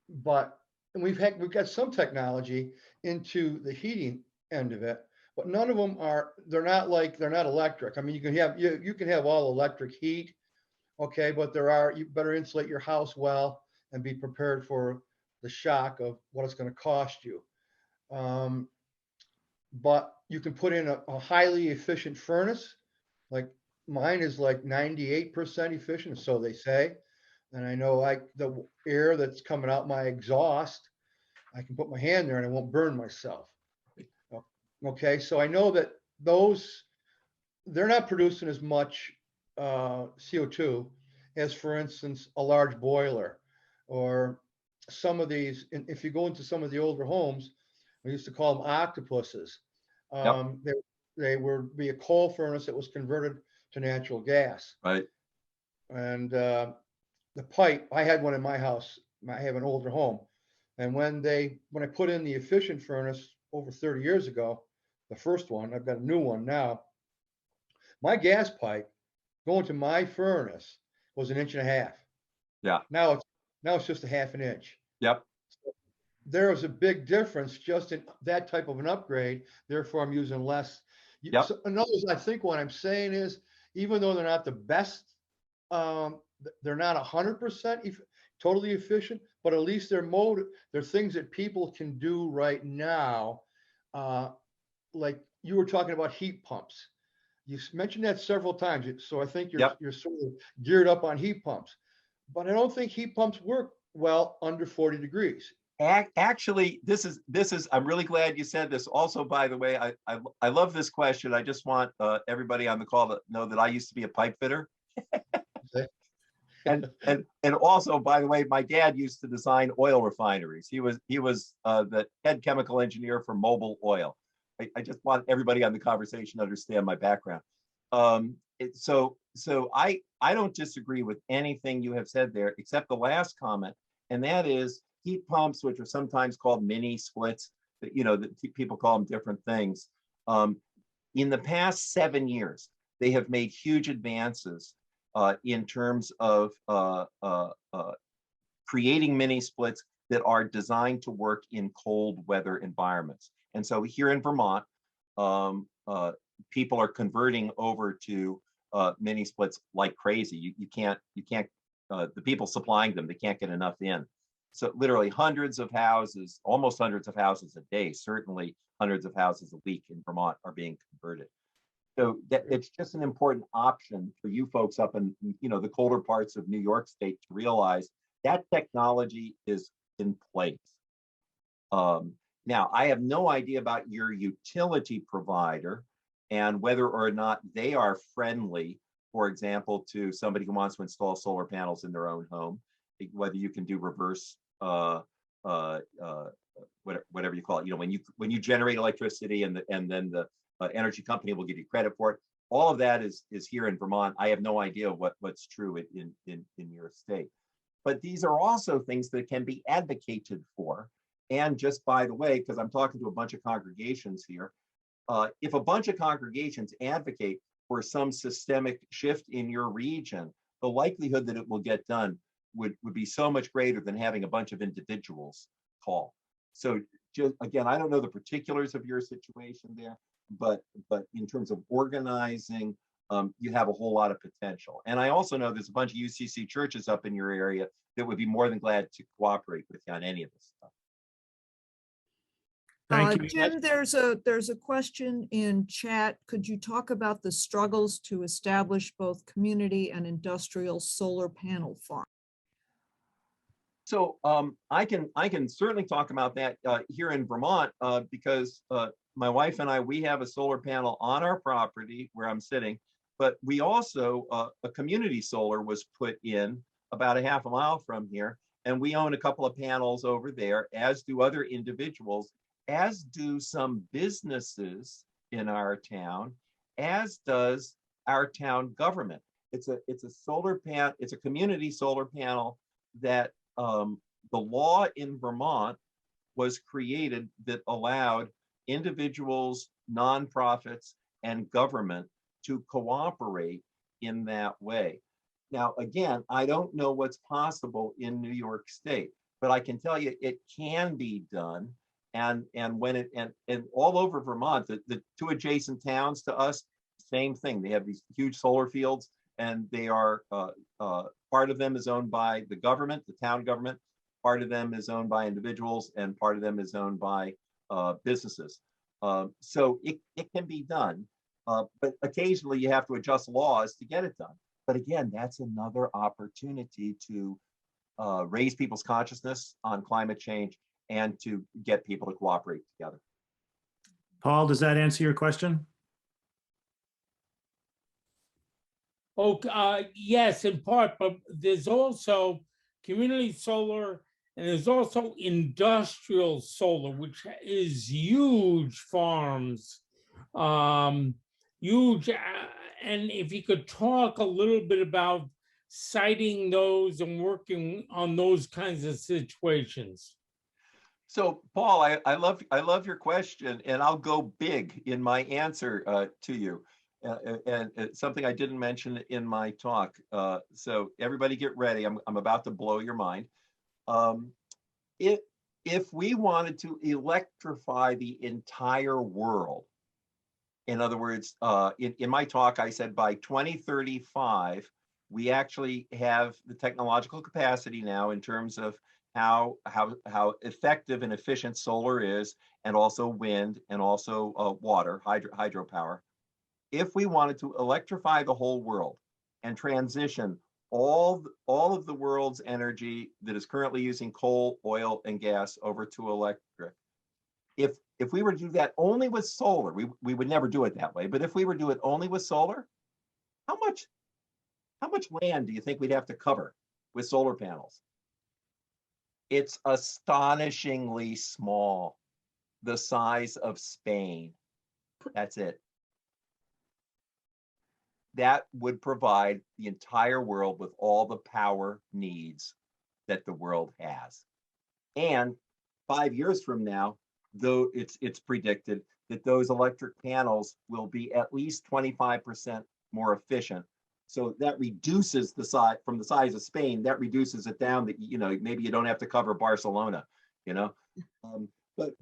but we've got some technology into the heating end of it, but none of them they're not electric. I mean, you can have all electric heat, okay, but you better insulate your house well and be prepared for the shock of what it's going to cost you. But you can put in a highly efficient furnace, like mine is like 98% efficient, so they say. And I know the air that's coming out my exhaust, I can put my hand there and I won't burn myself. Okay, so I know that they're not producing as much CO2 as, for instance, a large boiler, or some of these. If you go into some of the older homes, we used to call them octopuses. Yep. They would be a coal furnace that was converted to natural gas. Right. And the pipe, I had one in my house. I have an older home. And when I put in the efficient furnace over 30 years ago, the first one, I've got a new one now, my gas pipe going to my furnace was 1.5 inches. Yeah. Now it's just 1/2 inch. Yep. There is a big difference just in that type of an upgrade. Therefore, I'm using less. Yep. So in other words, I think what I'm saying is, even though they're not the best, they're not 100% totally efficient, but at least they're things that people can do right now. Like you were talking about heat pumps. You mentioned that several times. So I think you're sort of geared up on heat pumps, but I don't think heat pumps work well under 40 degrees. Actually, this is, I'm really glad you said this. Also, by the way, I love this question. I just want everybody on the call to know that I used to be a pipe fitter. And also, by the way, my dad used to design oil refineries. He was the head chemical engineer for Mobil Oil. I just want everybody on the conversation to understand my background. So I don't disagree with anything you have said there, except the last comment, and that is heat pumps, which are sometimes called mini splits, that that people call them different things. In the past 7 years, they have made huge advances in terms of creating mini splits that are designed to work in cold weather environments. And so here in Vermont, people are converting over to mini splits like crazy. You can't the people supplying them, they can't get enough in. So literally hundreds of houses, almost hundreds of houses a day, certainly hundreds of houses a week in Vermont are being converted. So that it's just an important option for you folks up in the colder parts of New York State to realize that technology is in place. Now, I have no idea about your utility provider and whether or not they are friendly, for example, to somebody who wants to install solar panels in their own home, whether you can do reverse, whatever you call it. When you generate electricity and then the energy company will give you credit for it. All of that is here in Vermont. I have no idea what's true in your state. But these are also things that can be advocated for. And just by the way, because I'm talking to a bunch of congregations here, if a bunch of congregations advocate for some systemic shift in your region, the likelihood that it will get done would be so much greater than having a bunch of individuals call. So just, again, I don't know the particulars of your situation there, but in terms of organizing, you have a whole lot of potential. And I also know there's a bunch of UCC churches up in your area that would be more than glad to cooperate with you on any of this stuff. Thank you. Jim, there's a question in chat. Could you talk about the struggles to establish both community and industrial solar panel farms? So I can certainly talk about that here in Vermont because my wife and I, we have a solar panel on our property where I'm sitting, but we also, a community solar was put in about a half a mile from here, and we own a couple of panels over there, as do other individuals, as do some businesses in our town, as does our town government. It's a solar panel, it's a community solar panel that the law in Vermont was created that allowed individuals, nonprofits, and government to cooperate in that way. Now, again, I don't know what's possible in New York State, but I can tell you it can be done. And when and all over Vermont, the two adjacent towns to us, same thing. They have these huge solar fields, and they are part of them is owned by the government, the town government. Part of them is owned by individuals, and part of them is owned by businesses. So it can be done, but occasionally you have to adjust laws to get it done. But again, that's another opportunity to raise people's consciousness on climate change and to get people to cooperate together. Paul, does that answer your question? Okay, yes, in part, but there's also community solar and there's also industrial solar, which is huge farms, huge. And if you could talk a little bit about citing those and working on those kinds of situations. So, Paul, I love your question, and I'll go big in my answer to you. and something I didn't mention in my talk. So everybody get ready. I'm about to blow your mind. If we wanted to electrify the entire world, in other words, in my talk, I said by 2035, we actually have the technological capacity now in terms of how effective and efficient solar is, and also wind, and also water, hydropower. If we wanted to electrify the whole world and transition all of the world's energy that is currently using coal, oil, and gas over to electric, if we were to do that only with solar, we would never do it that way. But if we were to do it only with solar, how much land do you think we'd have to cover with solar panels? It's astonishingly small, the size of Spain. That's it. That would provide the entire world with all the power needs that the world has. And 5 years from now, though it's predicted that those electric panels will be at least 25% more efficient. So that reduces the size, from the size of Spain, that reduces it down that, maybe you don't have to cover Barcelona, But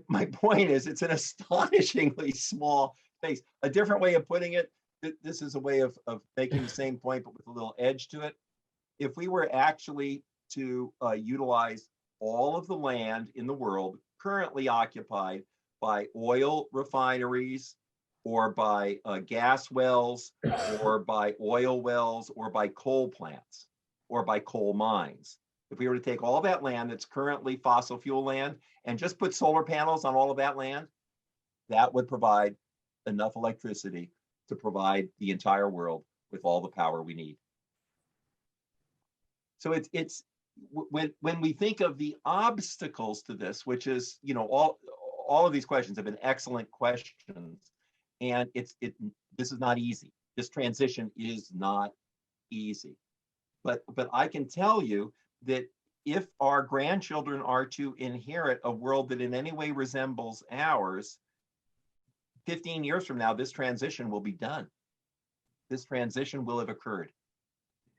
my point is, it's an astonishingly small space. A different way of putting it, this is a way of making the same point, but with a little edge to it. If we were actually to utilize all of the land in the world currently occupied by oil refineries, or by gas wells, or by oil wells, or by coal plants, or by coal mines. If we were to take all that land that's currently fossil fuel land and just put solar panels on all of that land, that would provide enough electricity to provide the entire world with all the power we need. So it's when we think of the obstacles to this, which is, all of these questions have been excellent questions, and this is not easy. This transition is not easy. But I can tell you that if our grandchildren are to inherit a world that in any way resembles ours, 15 years from now, this transition will be done. This transition will have occurred,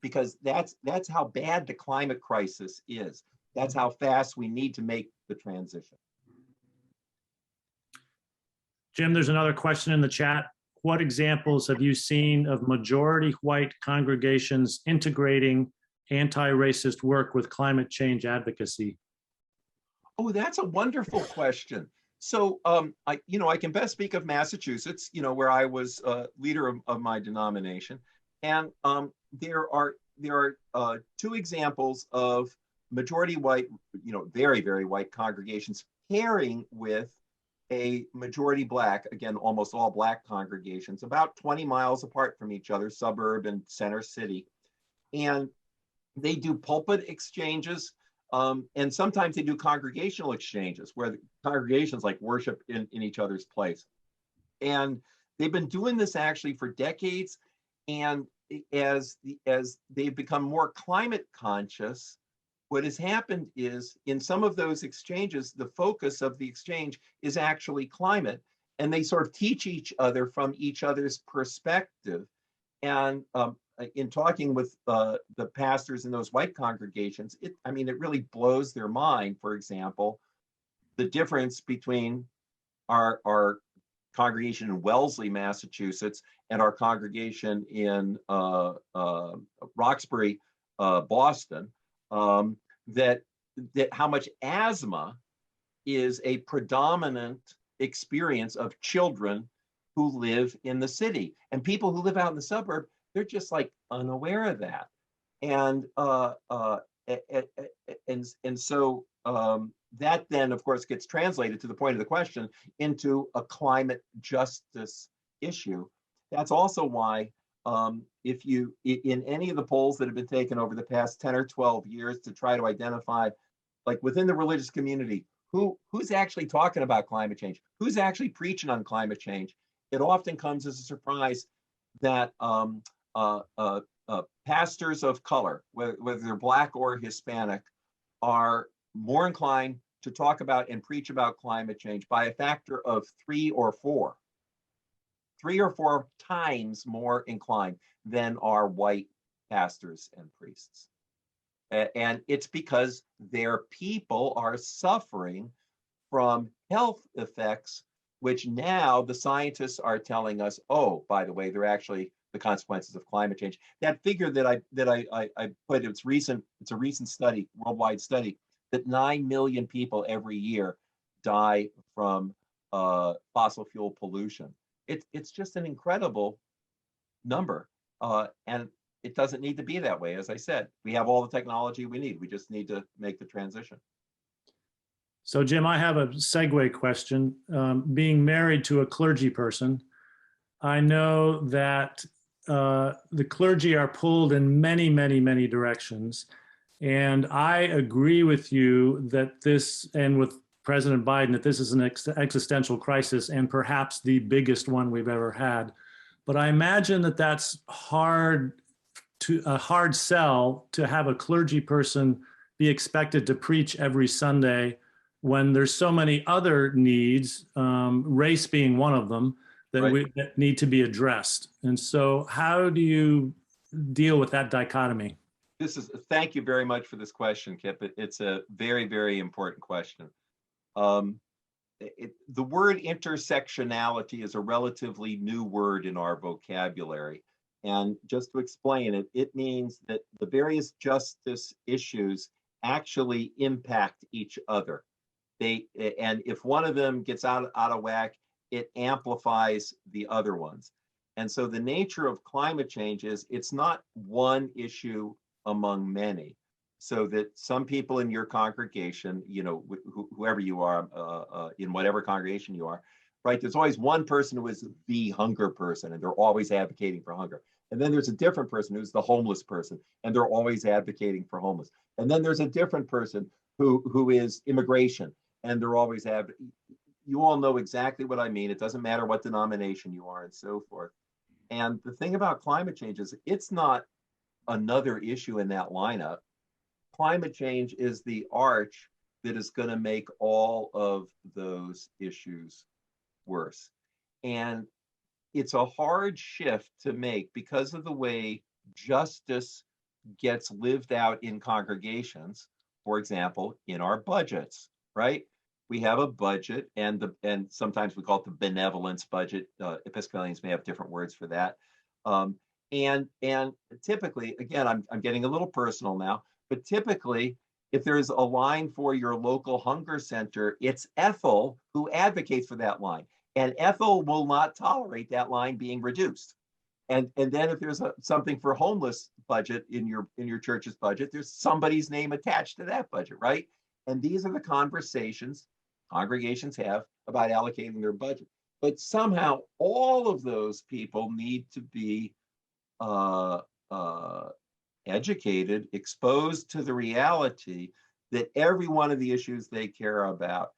because that's how bad the climate crisis is. That's how fast we need to make the transition. Jim, there's another question in the chat. What examples have you seen of majority white congregations integrating anti-racist work with climate change advocacy? Oh, that's a wonderful question. So, I can best speak of Massachusetts, where I was leader of my denomination, and there are two examples of majority white, very, very white congregations pairing with a majority Black, again, almost all Black congregations, about 20 miles apart from each other, suburb and center city. And they do pulpit exchanges, and sometimes they do congregational exchanges where the congregations like worship in each other's place. And they've been doing this actually for decades. And as they've become more climate conscious, what has happened is, in some of those exchanges, the focus of the exchange is actually climate, and they sort of teach each other from each other's perspective. And in talking with the pastors in those white congregations, it really blows their mind. For example, the difference between our congregation in Wellesley, Massachusetts, and our congregation in Roxbury, Boston, that how much asthma is a predominant experience of children who live in the city, and people who live out in the suburb, they're just like unaware of that. And so that then, of course, gets translated, to the point of the question, into a climate justice issue. That's also why if you, in any of the polls that have been taken over the past 10 or 12 years to try to identify, like within the religious community, who's actually talking about climate change, who's actually preaching on climate change, it often comes as a surprise that pastors of color, whether they're Black or Hispanic, are more inclined to talk about and preach about climate change by a factor of 3 or 4. 3 or 4 times more inclined than are white pastors and priests. And it's because their people are suffering from health effects, which now the scientists are telling us, oh, by the way, they're actually the consequences of climate change. That figure that I put, it's a recent study, worldwide study, that 9 million people every year die from fossil fuel pollution. It's just an incredible number. And it doesn't need to be that way. As I said, we have all the technology we need. We just need to make the transition. So Jim, I have a segue question. Being married to a clergy person, I know that the clergy are pulled in many, many, many directions. And I agree with you that this, and with President Biden, that this is an existential crisis and perhaps the biggest one we've ever had. But I imagine that that's a hard sell to have a clergy person be expected to preach every Sunday when there's so many other needs, race being one of them, that that need to be addressed. And so how do you deal with that dichotomy? Thank you very much for this question, Kip. It's a very, very important question. The word intersectionality is a relatively new word in our vocabulary. And just to explain it, it means that the various justice issues actually impact each other. And if one of them gets out of whack, it amplifies the other ones. And so the nature of climate change is it's not one issue among many. So that some people in your congregation, you know, whoever you are, in whatever congregation you are, right? There's always one person who is the hunger person, and they're always advocating for hunger. And then there's a different person who's the homeless person, and they're always advocating for homeless. And then there's a different person who is immigration, and they're always advocating. You all know exactly what I mean. It doesn't matter what denomination you are and so forth. And the thing about climate change is it's not another issue in that lineup. Climate change is the arch that is going to make all of those issues worse. And it's a hard shift to make because of the way justice gets lived out in congregations. For example, in our budgets, right? We have a budget, and sometimes we call it the benevolence budget. Episcopalians may have different words for that. And typically, again, I'm getting a little personal now, but typically, if there's a line for your local hunger center, it's Ethel who advocates for that line. And Ethel will not tolerate that line being reduced. And then if there's something for homeless budget in your church's budget, there's somebody's name attached to that budget, right? And these are the conversations congregations have about allocating their budget. But somehow all of those people need to be educated, exposed to the reality that every one of the issues they care about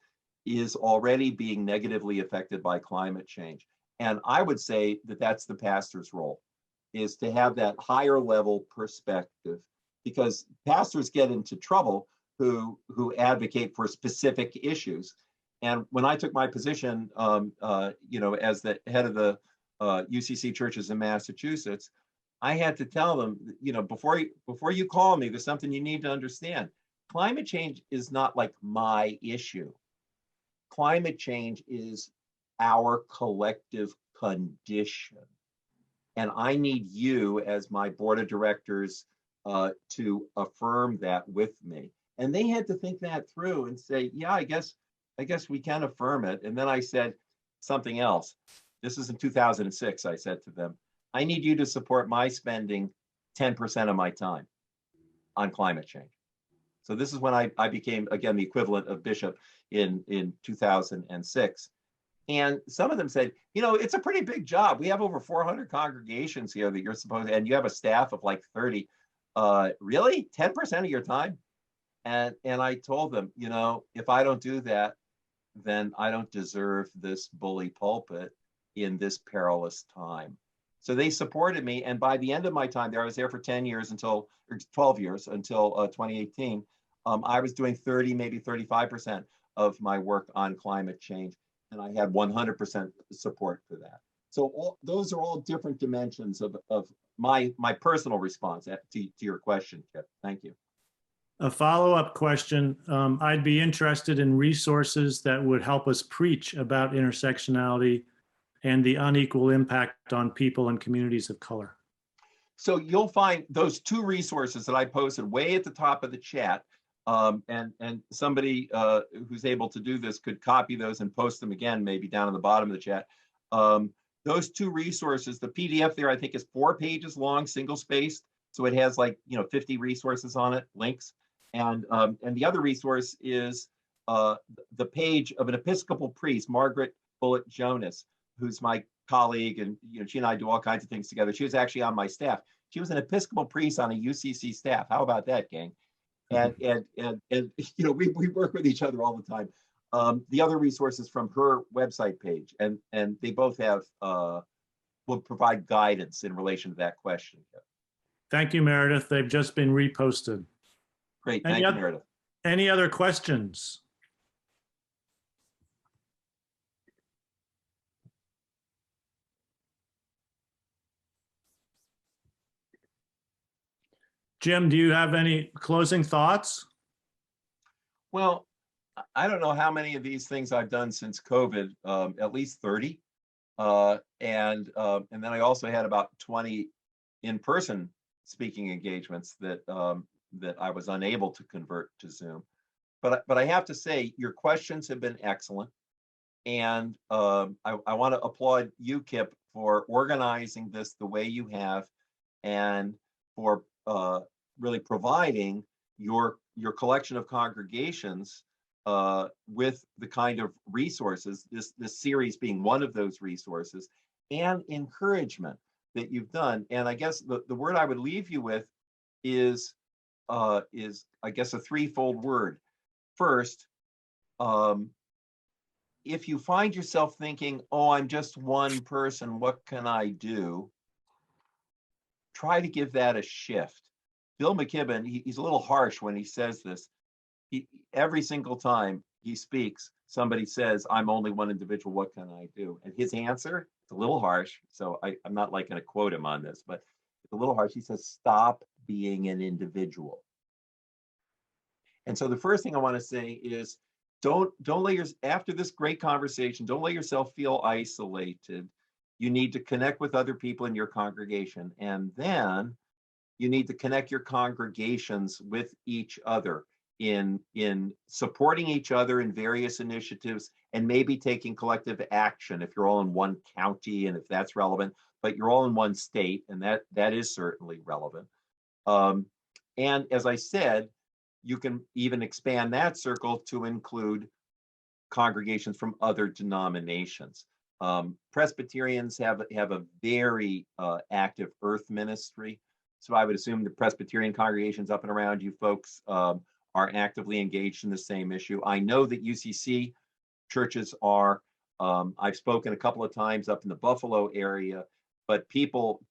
is already being negatively affected by climate change. And I would say that that's the pastor's role, is to have that higher level perspective, because pastors get into trouble who advocate for specific issues. And when I took my position, as the head of the UCC churches in Massachusetts, I had to tell them, before you call me, there's something you need to understand. Climate change is not like my issue. Climate change is our collective condition. And I need you as my board of directors to affirm that with me. And they had to think that through and say, yeah, I guess we can affirm it. And then I said something else. This is in 2006. I said to them, I need you to support my spending 10% of my time on climate change. So this is when I became, again, the equivalent of bishop in 2006. And some of them said, it's a pretty big job. We have over 400 congregations here that you're supposed to, and you have a staff of like 30. Really? 10% of your time? And I told them, if I don't do that, then I don't deserve this bully pulpit in this perilous time. So they supported me. And by the end of my time there, I was there for 12 years until 2018. I was doing 30, maybe 35% of my work on climate change. And I had 100% support for that. So those are all different dimensions of my personal response to your question, Kip. Thank you. A follow-up question. I'd be interested in resources that would help us preach about intersectionality and the unequal impact on people and communities of color. So you'll find those two resources that I posted way at the top of the chat. And somebody who's able to do this could copy those and post them again, maybe down in the bottom of the chat. Those two resources, the PDF there, I think is 4 pages long, single spaced. So it has like, 50 resources on it, links. And the other resource is the page of an Episcopal priest, Margaret Bullitt Jonas, who's my colleague, and she and I do all kinds of things together. She was actually on my staff. She was an Episcopal priest on a UCC staff. How about that, gang? And we work with each other all the time. The other resources from her website page, and they both have will provide guidance in relation to that question. Thank you, Meredith. They've just been reposted. Great, thank you, Meredith. Any other questions? Jim, do you have any closing thoughts? Well, I don't know how many of these things I've done since COVID, at least 30. And then I also had about 20 in-person speaking engagements that I was unable to convert to Zoom. But I have to say, your questions have been excellent. And I want to applaud you, Kip, for organizing this the way you have, and for really providing your collection of congregations with the kind of resources, this series being one of those resources, and encouragement that you've done. And I guess the word I would leave you with is I guess a threefold word. First, if you find yourself thinking, oh, I'm just one person, what can I do? Try to give that a shift. Bill McKibben, he's a little harsh when he says this. Every single time he speaks, somebody says, I'm only one individual, what can I do? And his answer, it's a little harsh, so I'm not like going to quote him on this, but it's a little harsh. He says, stop being an individual. And so the first thing I want to say is, don't let after this great conversation, don't let yourself feel isolated. You need to connect with other people in your congregation, and then you need to connect your congregations with each other in supporting each other in various initiatives, and maybe taking collective action if you're all in one county and if that's relevant, but you're all in one state, and that is certainly relevant. And as I said, you can even expand that circle to include congregations from other denominations. Presbyterians have a very active earth ministry. So I would assume the Presbyterian congregations up and around you folks are actively engaged in the same issue. I know that UCC churches are. I've spoken a couple of times up in the Buffalo area, but people,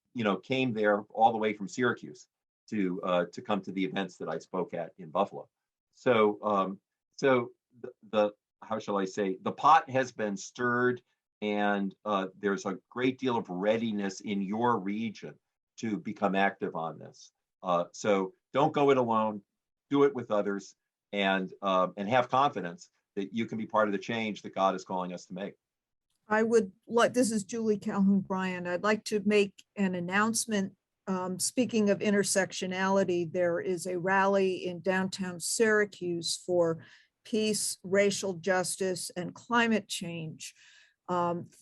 came there all the way from Syracuse to come to the events that I spoke at in Buffalo. So the how shall I say, the pot has been stirred, and there's a great deal of readiness in your region to become active on this. So don't go it alone, do it with others, and have confidence that you can be part of the change that God is calling us to make. This is Julie Calhoun-Bryan. I'd like to make an announcement. Speaking of intersectionality, there is a rally in downtown Syracuse for peace, racial justice, and climate change.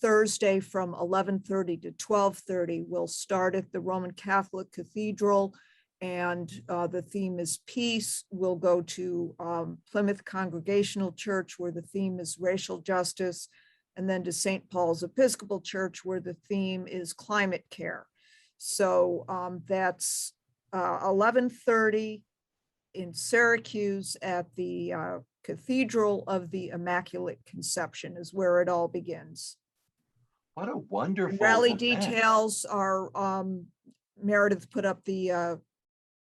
Thursday from 11:30 to 12:30. We'll start at the Roman Catholic Cathedral, and the theme is peace. We'll go to Plymouth Congregational Church, where the theme is racial justice, and then to St. Paul's Episcopal Church, where the theme is climate care. So that's 11:30 in Syracuse at the Cathedral of the Immaculate Conception is where it all begins. What a wonderful Rally event. details are, Meredith put up the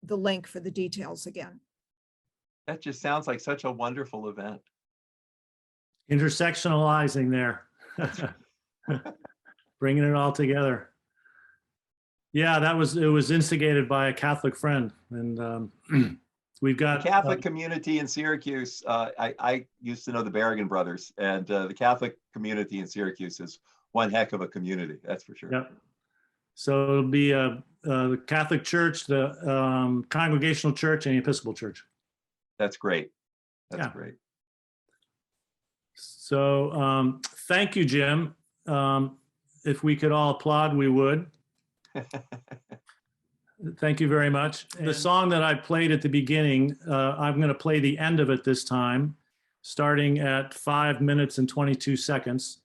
link for the details again. That just sounds like such a wonderful event. Intersectionalizing there. bringing it all together. Yeah, it was instigated by a Catholic friend, and we've got The Catholic community in Syracuse. I used to know the Berrigan brothers, and the Catholic community in Syracuse is one heck of a community. That's for sure. Yep. So it'll be the Catholic Church, the Congregational Church, and the Episcopal Church. That's great. That's Yeah. great. So thank you, Jim. If we could all applaud, we would. Thank you very much. The song that I played at the beginning, I'm going to play the end of it this time, starting at 5 minutes and 22 seconds.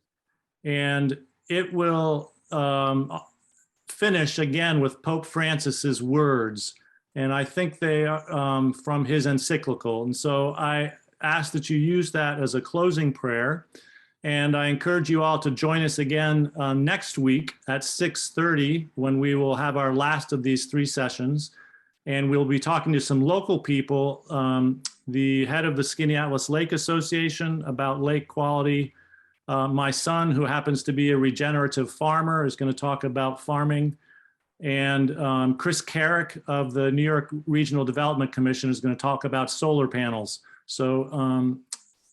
And it will finish again with Pope Francis's words. And I think they are from his encyclical. And so I ask that you use that as a closing prayer. And I encourage you all to join us again next week at 6:30 when we will have our last of these 3 sessions. And we'll be talking to some local people, the head of the Skinny Atlas Lake Association about lake quality. My son, who happens to be a regenerative farmer, is going to talk about farming. And Chris Carrick of the New York Regional Development Commission is going to talk about solar panels. So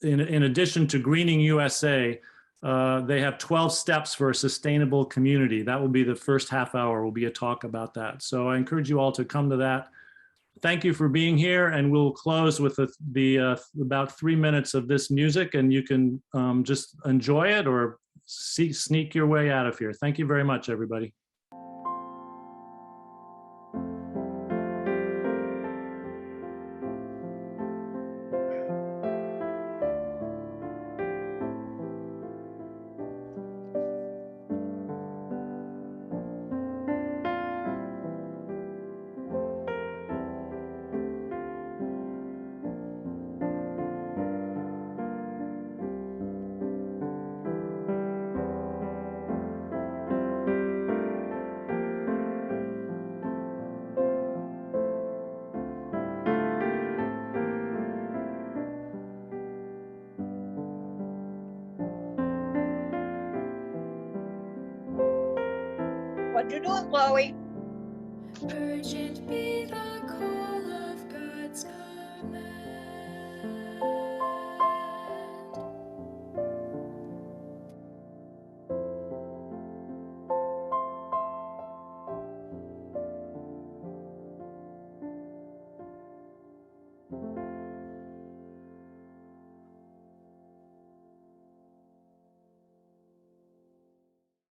in addition to Greening USA, they have 12 steps for a sustainable community. That will be the first half hour, will be a talk about that. So I encourage you all to come to that. Thank you for being here, and we'll close with about 3 minutes of this music, and you can just enjoy it or sneak your way out of here. Thank you very much, everybody. What you doing, Chloe? Urgent be the call.